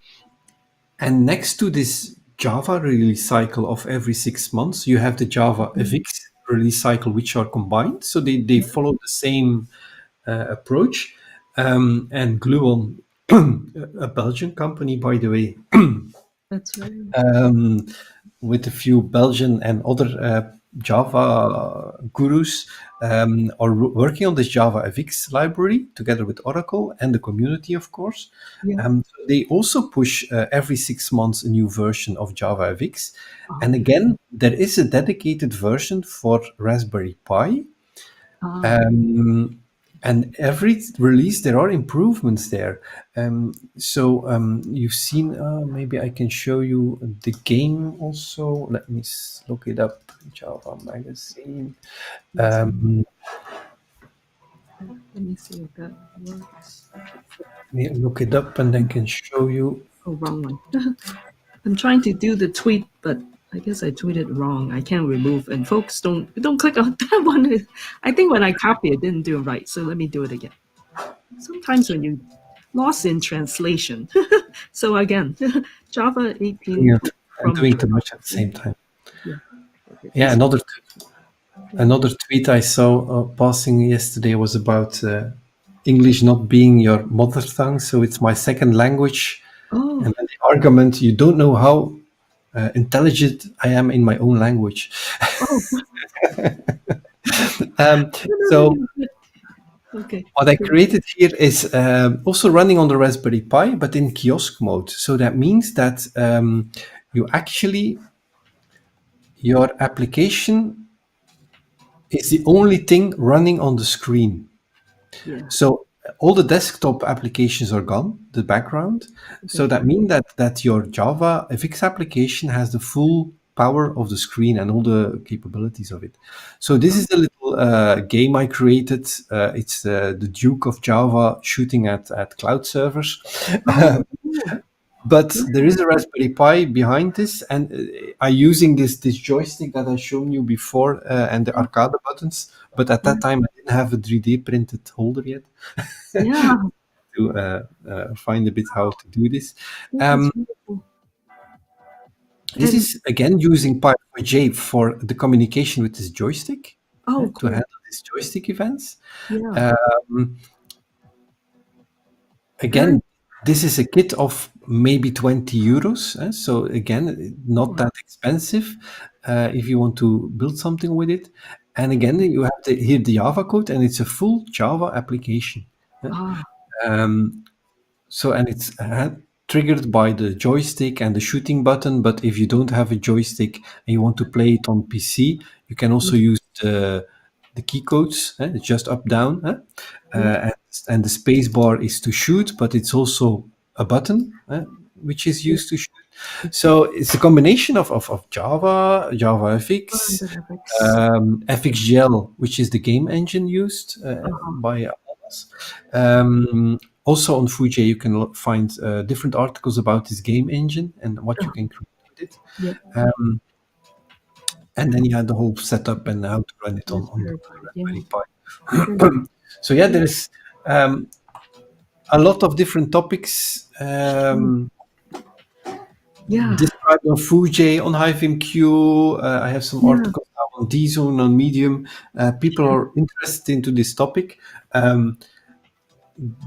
and next to this Java release cycle of every 6 months, you have the Java Mhm. FX release cycle, which are combined. So they Yeah. follow the same approach. And Gluon, a Belgian company, by the way, That's right. um, with a few Belgian and other Java gurus, are working on this Java FX library together with Oracle and the community, of course. Yeah. They also push every 6 months a new version of Java FX. Oh, And again, there is a dedicated version for Raspberry Pi. ah, Um, and every release, there are improvements there. You've seen, maybe I can show you the game also. Let me look it up. Java Magazine. yes. Um, Let me see if that works. Let me look it up and I can show you. Oh, wrong one. I'm trying to do the tweet, but I guess I tweeted wrong. I can't remove, and folks don't click on that one. I think when I copy it, didn't do it right. So let me do it again. Sometimes when you lost in translation. So again, Java 18 Yeah, and from doing too much at the yeah, same time. yeah. Okay, Yeah, this another tweet I saw passing yesterday was about English not being your mother tongue, so it's my second language. oh And then the argument, you don't know how intelligent I am in my own language. oh no, So you're good. Okay. what I created here is also running on the Raspberry Pi, but in kiosk mode. So that means that you actually, your application is the only thing running on the screen. Yeah. So all the desktop applications are gone, the background. So Okay. that means that your Java FX application has the full power of the screen and all the capabilities of it. So this Oh, is a little game I created. It's the Duke of Java shooting at cloud servers. oh cool. But Yeah. there is a Raspberry Pi behind this, and I using this joystick that I shown you before and the arcade buttons. But at that time, I didn't have a 3D printed holder yet Yeah. to find a bit how to do this. Yeah, that's Um, really cool. this And is again using Pi4j for the communication with this joystick oh to cool. handle these joystick events. Yeah. Um, Very Again, this is a kit of maybe 20 euros. So again, not cool. that expensive if you want to build something with it. And again, you have here the Java code, and it's a full Java application. Ah, Um, so, and it's triggered by the joystick and the shooting button. But if you don't have a joystick and you want to play it on PC, you can also yeah, use the key codes. It's just up down, yeah, and the space bar is to shoot, but it's also a button which is yeah. used to shoot. So it's a combination of Java, And JavaFX, the graphics. FXGL, which is the game engine used Uh-huh. by others. Also on Fuji, you can find different articles about this game engine and what you Uh-huh. can create with it. Yeah. And then you had the whole setup and how to run it on the Raspberry Pi. Yeah. Raspberry Very Pi. So yeah, cool. there is a lot of different topics Yeah. described on Fuji, on HiveMQ. I have some Yeah. articles now on DZone, on Medium. People are interested into this topic.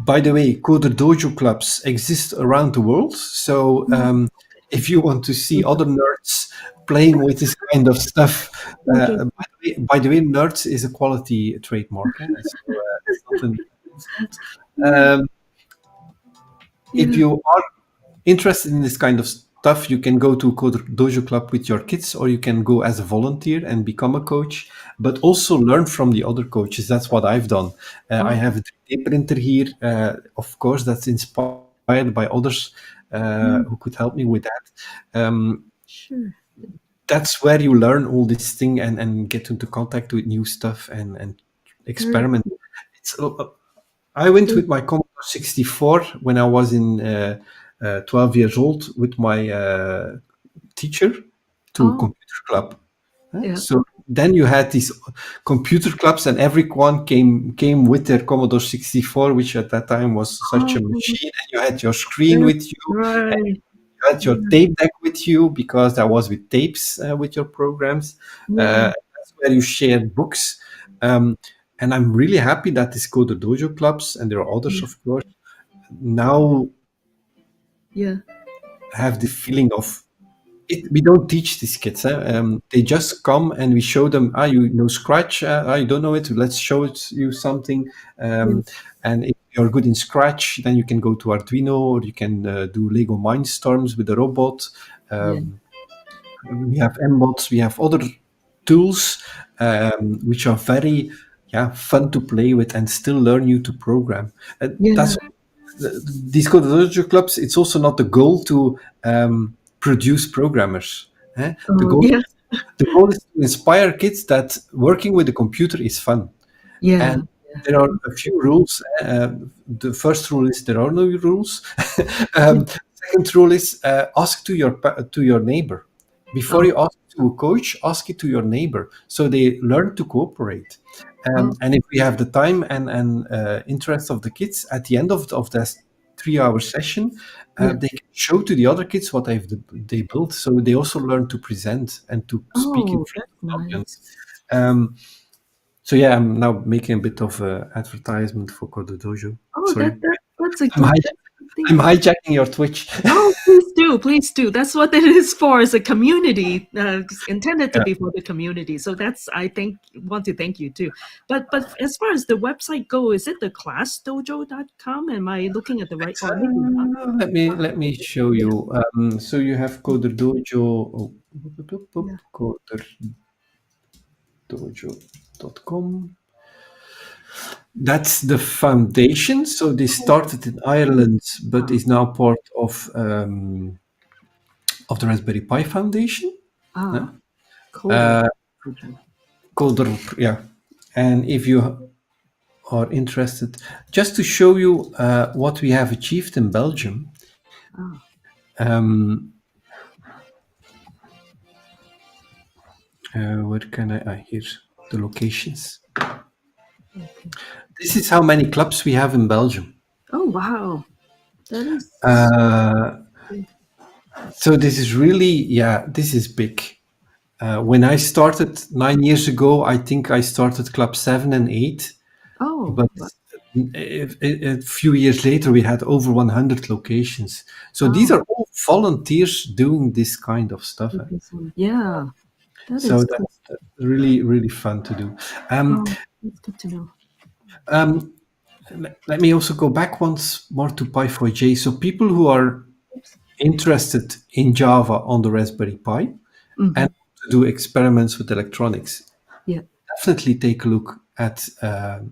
By the way, Coder Dojo clubs exist around the world. So Yeah. if you want to see other nerds playing with this kind of stuff, Okay. by the way, nerds is a quality trademark. So it's not an insult. Yeah. Um, if Yeah. you are interested in this kind of stuff, you can go to Coder Dojo Club with your kids, or you can go as a volunteer and become a coach, but also learn from the other coaches. That's what I've done. I Oh, have a 3D printer here, of course, that's inspired by others who yeah. could help me with that. Sure. That's where you learn all this thing and get into contact with new stuff and Very experiment. It's I went cool. with my Commodore 64 when I was in 12 years old with my teacher to Oh, computer club. yeah. So then you had these computer clubs, and everyone came with their Commodore 64, which at that time was such Oh, a machine. And you had your screen that's with you, and right. you had your tape deck with you because that was with tapes with your programs. Yeah. That's where you shared books. Um, and I'm really happy that this Coder Dojo clubs, and there are others, Yeah. of course, now Yeah. have the feeling of it. We don't teach these kids. They just come and we show them, you know Scratch, you don't know it, let's show you something. Yeah. And if you're good in Scratch, then you can go to Arduino, or you can do Lego Mindstorms with a robot. Yeah. We have MBots, we have other tools which are very fun to play with and still learn you to program. Yeah. That's these Code Dojo clubs. It's also not the goal to produce programmers. The Oh, goal yeah. the goal is to inspire kids that working with a computer is fun. Yeah. And there are a few rules. The first rule is there are no rules. Yeah. second rule is ask to your neighbor before Oh, you ask to a coach. Ask it to your neighbor so they learn to cooperate. oh, And if we have the time and interest of the kids at the end of that 3 hour session, yeah. they can show to the other kids what they built, so they also learn to present and to speak in Oh, front that's of the audience. nice. Um, so yeah, I'm now making a bit of advertisement for Kodo Dojo. Oh, Sorry, that's a I'm, good thing. I'm hijacking your Twitch. Oh, please do, please do. That's what it is for, as a community, it's intended to Yeah. be for the community. So that's, I think, want to thank you too. But as far as the website go, is it the classdojo.com? Am I looking at the right, or maybe not? Let me show Yeah, you. So you have Coder Dojo, yeah. coderdojo.com. That's the foundation. So they Oh, started in Ireland, but ah, is now part of the Raspberry Pi Foundation. ah, Huh? coder. Uh, Okay. Coder, yeah. And if you are interested, just to show you what we have achieved in Belgium, Ah, um, where can I? Here's the locations. okay. This is how many clubs we have in Belgium. Oh, wow. That is Uh, big. so this is really, yeah, this is big. When I started 9 years ago, I think I started club 7 and 8, Oh, but a few years later we had over 100 locations. So these oh, are all volunteers doing this kind of stuff. yeah, that So is cool. that's really, really fun to do. Um, Oh, that's good to know. um, let me also go back once more to Pi4j. So people who are Oops. interested in Java on the Raspberry Pi Mm-hmm. and to do experiments with electronics, Yeah, definitely take a look at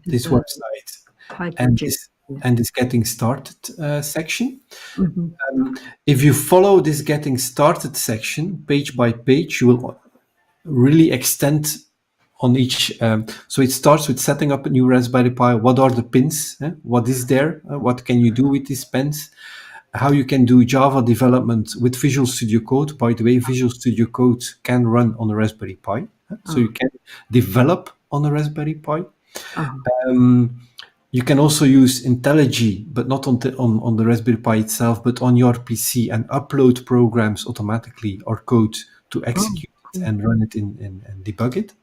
this the website Piper and J. this Yeah. and this getting started section. Mm-hmm. If you follow this getting started section page by page, you will really extend on each. So it starts with setting up a new Raspberry Pi. What are the pins? What is there? What can you do with these pins? How you can do Java development with Visual Studio Code. By the way, Visual Studio Code can run on a Raspberry Pi, so you Oh, can develop on a Raspberry Pi. oh, Um, you can also use IntelliJ, but not on the Raspberry Pi itself, but on your PC, and upload programs automatically or code to oh, execute it cool. and run it and debug it.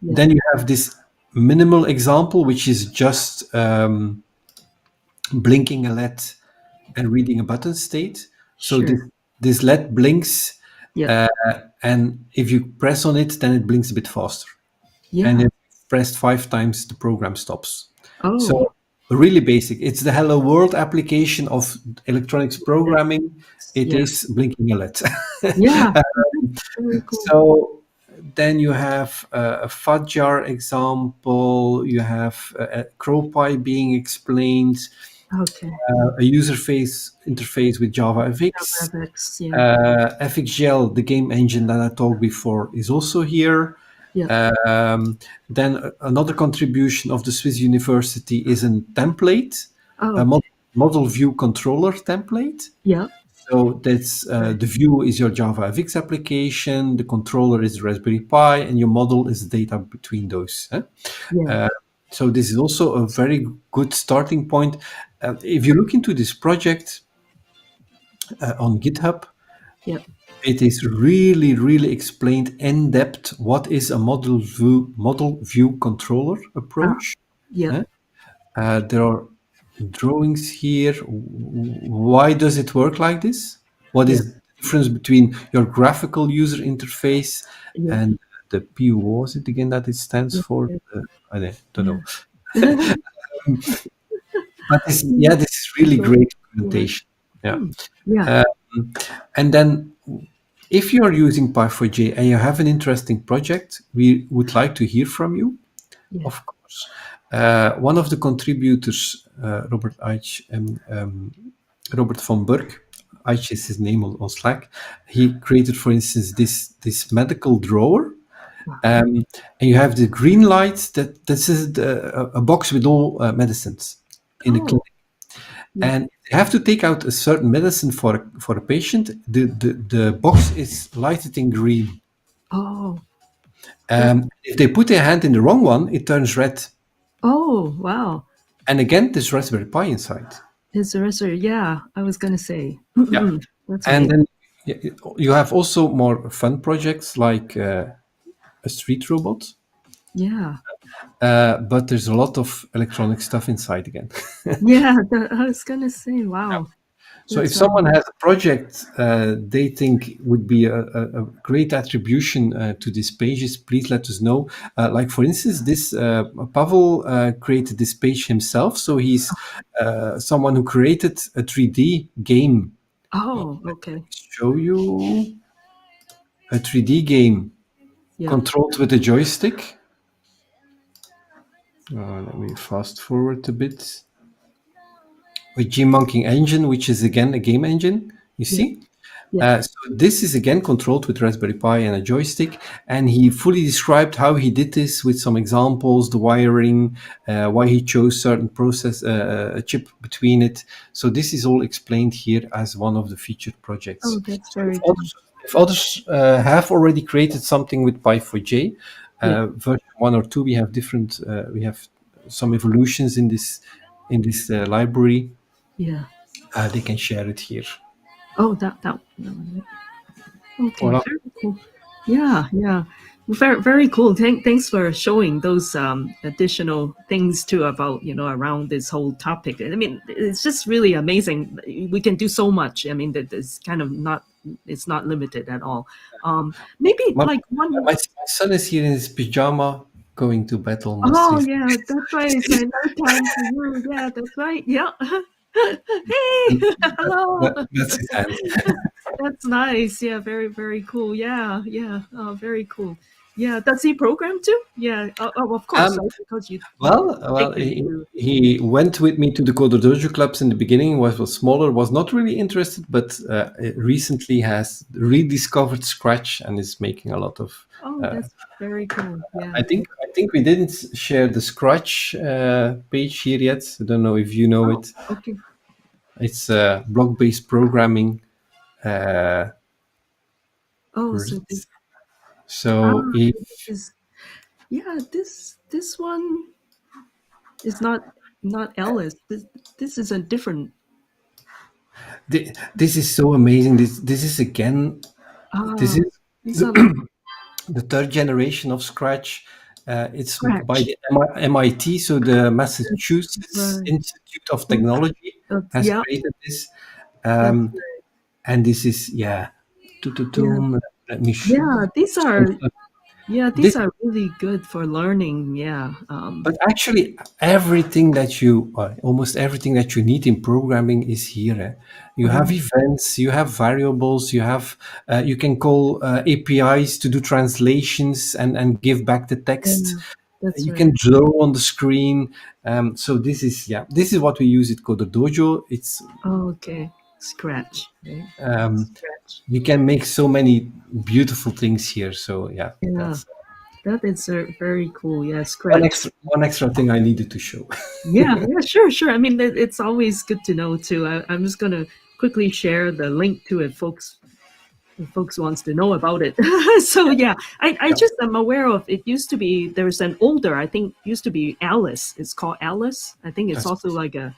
Yeah, Then you have this minimal example, which is just blinking a LED and reading a button state. So sure. this LED blinks, Yeah, uh, and if you press on it, then it blinks a bit faster. And yeah. if you press 5 times, the program stops. Oh, So really basic. It's the Hello World application of electronics programming. It yeah, is blinking a LED. yeah. Very cool. So then you have a Fadjar example. You have CrowPy being explained. Okay. A user face interface with Java FX. WebEx. Yeah, FXGL, the game engine that I talked before, is also here. yeah. Then another contribution of the Swiss University is a template, Oh, a okay. model view controller template. Yeah, So that's right. the view is your Java FX application, the controller is the Raspberry Pi, and your model is the data between those. Yeah. So this is also a very good starting point. If you look into this project on GitHub, Yeah. it is really, really explained in depth what is a model view controller Ah, approach. yeah. eh? There are drawings here. Why does it work like this? What Yeah. is the difference between your graphical user interface Yeah. and the PO? Was it again that it stands Yeah. for? Yeah. I don't know. Yeah. But this is really So, great yeah. documentation. Yeah. Yeah. Um, and then if you are using Py4j and you have an interesting project, we would like to hear from you, Yeah. of course. One of the contributors, Robert Eich, Robert von Burg, Eich is his name on Slack. He created, for instance, this medical drawer. And you have the green light that this is a box with all medicines in the Oh, clinic. Yeah. and they have to take out a certain medicine for a patient. The box is lighted in green. Oh, that. If they put their hand in the wrong one, it turns red. Oh, wow. And again, there's Raspberry Pi inside. Is the rest? Yeah, I was gonna say. Yeah. That's And amazing. then you have also more fun projects like a street robot. Yeah. But there's a lot of electronic stuff inside again. Yeah, I was gonna say, wow, So if that's someone has a project they think would be a great attribution to these pages, please let us know. Like for instance, this Pavel created this page himself. So he's someone who created a 3D game. oh, okay, Show you a 3D game yeah, controlled with a joystick. Let me fast forward a bit. With Gmonkey Engine, which is again a game engine, you yeah, see? yeah. So this is again controlled with Raspberry Pi and a joystick, and he fully described how he did this with some examples, the wiring, why he chose certain process, a chip between it. So this is all explained here as one of the featured projects. Oh, that's So very cool. if others have already created something with Pi4j, Yeah, version 1 or 2, we have different, we have some evolutions in this library. yeah. They can share it here. Oh, that. Okay, Voilà. very cool. Yeah, yeah. Very, very cool. Thanks for showing those additional things too about around this whole topic. I mean, it's just really amazing. We can do so much. I mean, that it's kind of not. It's not limited at all. Maybe My, like one. my son is here in his pajama going to bed almost. Oh yeah, that's right. It's my nighttime for you. Yeah, that's right. Yeah. Hey, hello. That's his hand. That's nice. Yeah, very, very cool. Yeah, yeah. Oh, very cool. Yeah. Does he program too? Yeah. Oh, of course, Um, right? Because you well, take him to. he went with me to the Coder Dojo clubs in the beginning. Was smaller, was not really interested, but recently has rediscovered Scratch and is making a lot of. Oh, that's very cool. Yeah. I think we didn't share the Scratch page here yet. I don't know if you know Oh, it. okay. It's block-based programming. Oh, so this. So Ah, if this is. Yeah. This one is not Alice. This is a different. this is so amazing. This is again. This Ah, is these are like the third generation of Scratch. It's by scratch. the MIT, so the Massachusetts Right. Institute of Okay. Technology has Yeah. created this. That's Um, and this is, yeah. yeah. Let me Yeah. These are. Yeah, this, these are really good for learning. Yeah. but actually, everything that you, almost everything that you need in programming is here. You have Right. events, you have variables, you can call APIs to do translations and give back the text. Yeah, that's You right. can draw on the screen. So this is, yeah, this is what we use at Coder Dojo. It's Oh, okay. Scratch, right? um, Scratch. you can make so many beautiful things here. So yeah, Yeah, that's that is very cool. Yeah, Scratch. one extra thing I needed to show. Yeah, yeah, sure, sure. I mean, it's always good to know too. I'm just gonna quickly share the link to it, folks. If folks wants to know about it. So yeah, I Yeah, just am aware of it. Used to be there's an older. I think used to be Alice. It's called Alice. I think it's that's also like a.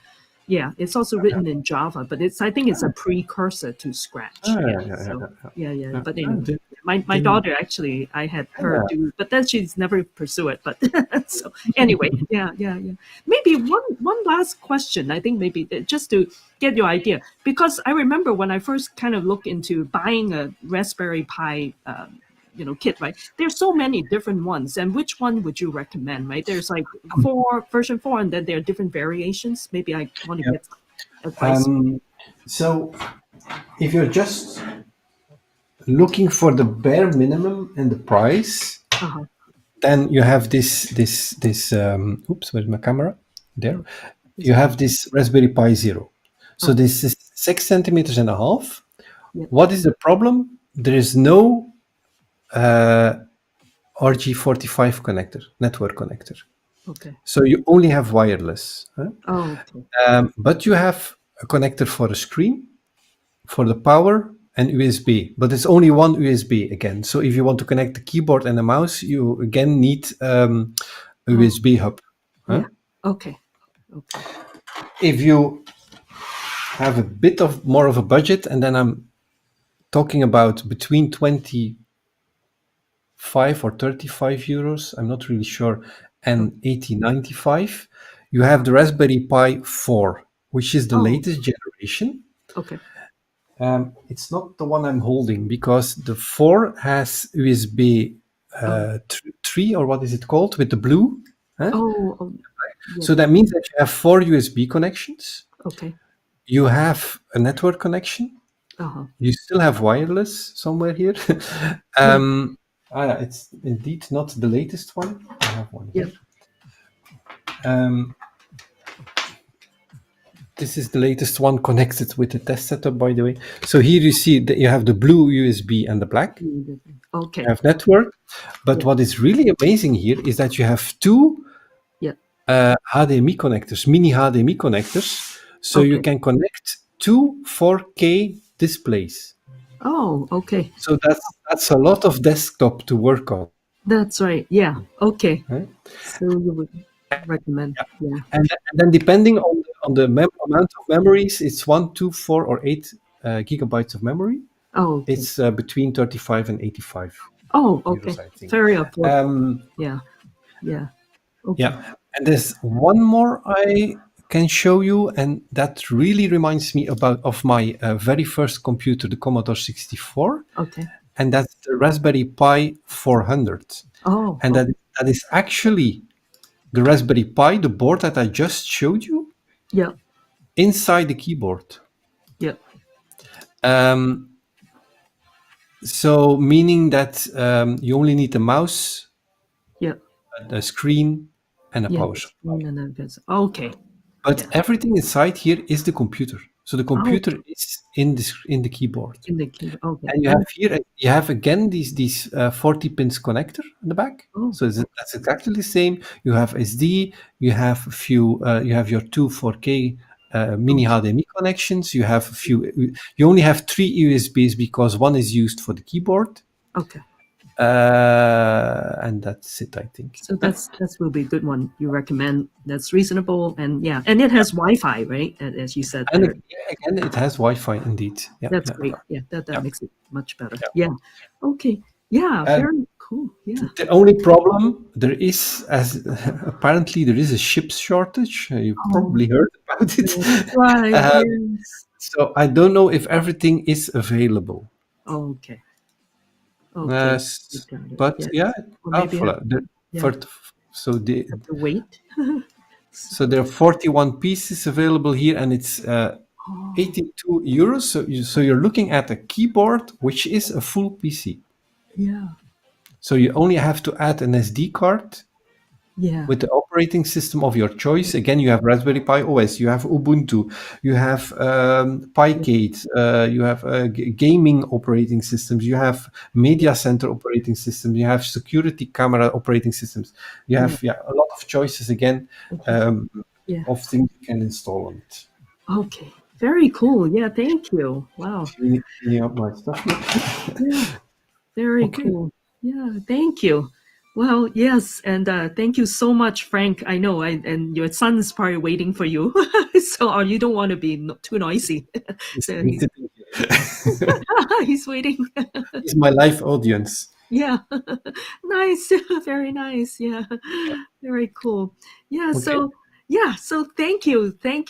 Yeah, it's also written in Java, but I think it's a precursor to Scratch. Yeah. So yeah, yeah. yeah. But anyway, my Didn't- daughter actually I had her yeah. do, but then she's never pursue it. But so anyway, yeah, yeah, yeah. Maybe one last question. I think maybe just to get your idea, because I remember when I first kind of looked into buying a Raspberry Pi. Kit, right? There's so many different ones, and which one would you recommend, right? There's like version 4, and then there are different variations. Maybe I want to Yeah. get some advice. So if you're just looking for the bare minimum and the price, Uh-huh. then you have this. Oops, where's my camera? There. Oh, is You it? have this Raspberry Pi Zero. So Oh, this is 6 centimeters and a half. yeah. What is the problem? There is no RG45 connector, network connector. Okay. So you only have wireless. Huh? Oh, okay. But you have a connector for a screen, for the power, and USB. But it's only one USB again. So if you want to connect the keyboard and the mouse, you again need a Oh, USB hub. Huh? yeah. Okay. Okay. If you have a bit of more of a budget, and then I'm talking about between 25 or 35 euros, I'm not really sure, Oh, and 80, 95, you have the Raspberry Pi 4, which is the oh, latest generation. okay. It's not the one I'm holding because the 4 has USB Oh, 3, or what is it called, with the blue. Huh? oh, yeah. So that means that you have 4 USB connections. Okay. You have a network connection. Uh-huh. You still have wireless somewhere here. Yeah. It's indeed not the latest one. I have one Yeah. here. Um, this is the latest one connected with the test setup, by the way. So here you see that you have the blue USB and the black. Okay. You have network. But Yeah. what is really amazing here is that you have two Yeah. HDMI connectors, mini HDMI connectors. So you Okay. can connect two 4K displays. Oh, okay. So that's a lot of desktop to work on. That's right. Yeah. Okay. Right? So you would recommend. Yeah. And then depending on the amount of memories, it's 1, 2, 4, or 8 gigabytes of memory. Oh, okay. It's between 35 and 85 Oh, euros, okay. I think. Very affordable. Um, Yeah. Yeah. Okay. yeah, and there's one more I can show you, and that really reminds me of my very first computer, the Commodore 64, Okay. and that's the Raspberry Pi 400, Oh, and that is actually the Raspberry Pi, the board that I just showed you, yeah. inside the keyboard. Yeah. Um, so meaning that you only need a mouse, Yeah. a screen, and a Yeah. power The supply. screen and then goes. Okay. But Yeah. everything inside here is the computer. So the Oh, computer is in the keyboard. in the keyboard. Okay. And you have here, you have again these 40 pins connector in the back. Oh, So that's exactly the same. You have SD, you have a few, you have your two 4K mini oh, HDMI connections. You have a few. You only have three USBs because one is used for the keyboard, okay. and that's it, I think. So that will be a good one. You recommend that's reasonable and yeah, and it has Wi-Fi, right? As you said And there. again, it has Wi-Fi indeed. Yeah, That's yeah, great. Yeah, that yeah. makes it much better. Yeah. Yeah. Okay. Yeah. And Very cool. Yeah. the only problem there is, as apparently there is a chip shortage. You Oh, probably heard about it. that's right. Um, Yes. so I don't know if everything is available. Okay. Okay. You got it. But Yeah. yeah, Or maybe voilà. yeah, For, so the have to wait. so there are 41 pieces available here, and it's Oh, 82 euros. So you're looking at a keyboard which is a full PC. yeah. So you only have to add an SD card Yeah. with the operating system of your choice. Again, you have Raspberry Pi OS, you have Ubuntu, you have Yeah. Picade, you have gaming operating systems, you have media center operating systems, you have security camera operating systems. You Yeah. have a lot of choices again Okay. um, Yeah. of things you can install on it. Okay. Very cool. Yeah. Thank you. Wow. Cleaning up my stuff here. Yeah. Very Okay. cool. Yeah, thank you. Well, yes, and thank you so much, Frank. I know, and your son's probably waiting for you, so or you don't want to be too noisy. So he's waiting. He's my live audience. Yeah, nice, very nice. Yeah, very cool. Yeah, Okay. so thank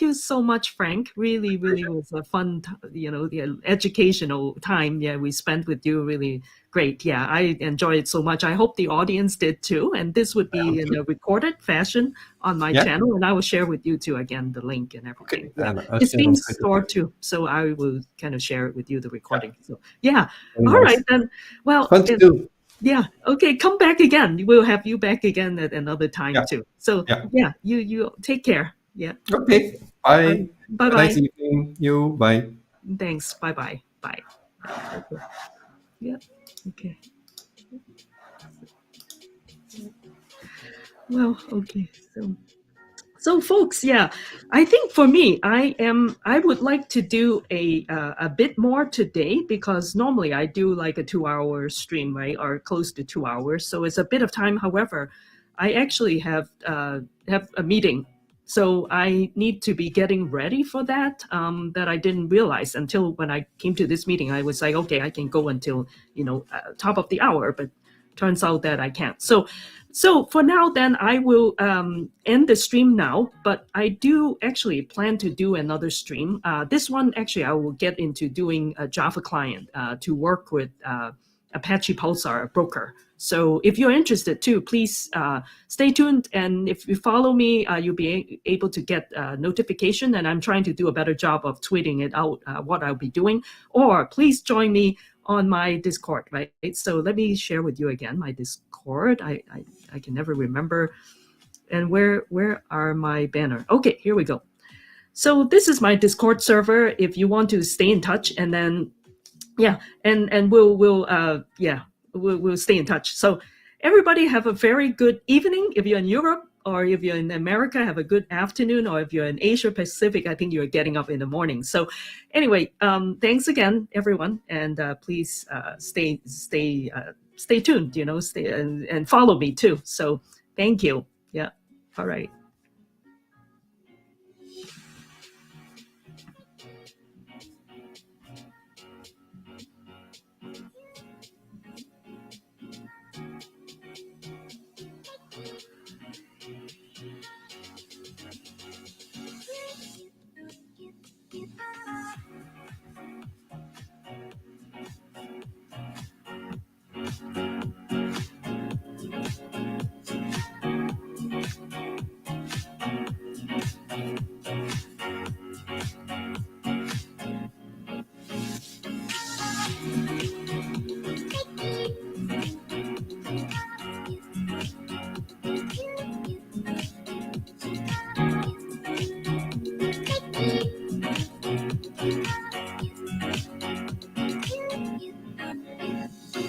you so much, Frank. Really, really was a fun, the educational time. Yeah, we spent with you. Really great. Yeah, I enjoyed it so much. I hope the audience did too. And this would be in a recorded fashion on my Yeah. channel, and I will share with you too again the link and everything. Okay. Yeah, And I'll it's share being on Twitter. stored too, so I will kind of share it with you the recording. So yeah, Very all nice. right then. Well, Fun to do. yeah. Okay. Come back again. We'll have you back again at another time Yeah. too. So Yeah. yeah, you take care. Yeah. Okay. Bye. Bye Have a bye. nice evening. You. Bye. Thanks. Bye bye. Bye. Okay. Yeah. Okay. Well. Okay. So. So, folks, yeah, I think for me, I would like to do a bit more today because normally I do like a 2 hour stream, right, or close to 2 hours. So it's a bit of time. However, I actually have a meeting, so I need to be getting ready for that. That I didn't realize until when I came to this meeting. I was like, okay, I can go until top of the hour, but turns out that I can't. So for now, then I will end the stream now, but I do actually plan to do another stream. This one, actually, I will get into doing a Java client to work with Apache Pulsar broker. So if you're interested too, please stay tuned. And if you follow me, you'll be able to get notification. And I'm trying to do a better job of tweeting it out, what I'll be doing. Or please join me on my Discord, right? So let me share with you again my Discord. I can never remember. And where are my banner? Okay, here we go. So this is my Discord server. If you want to stay in touch, and then and we'll stay in touch. So everybody have a very good evening. If you're in Europe or if you're in America, have a good afternoon. Or if you're in Asia Pacific, I think you're getting up in the morning. So anyway, thanks again, everyone, and please stay tuned. Stay and follow me too. So thank you. Yeah. All right.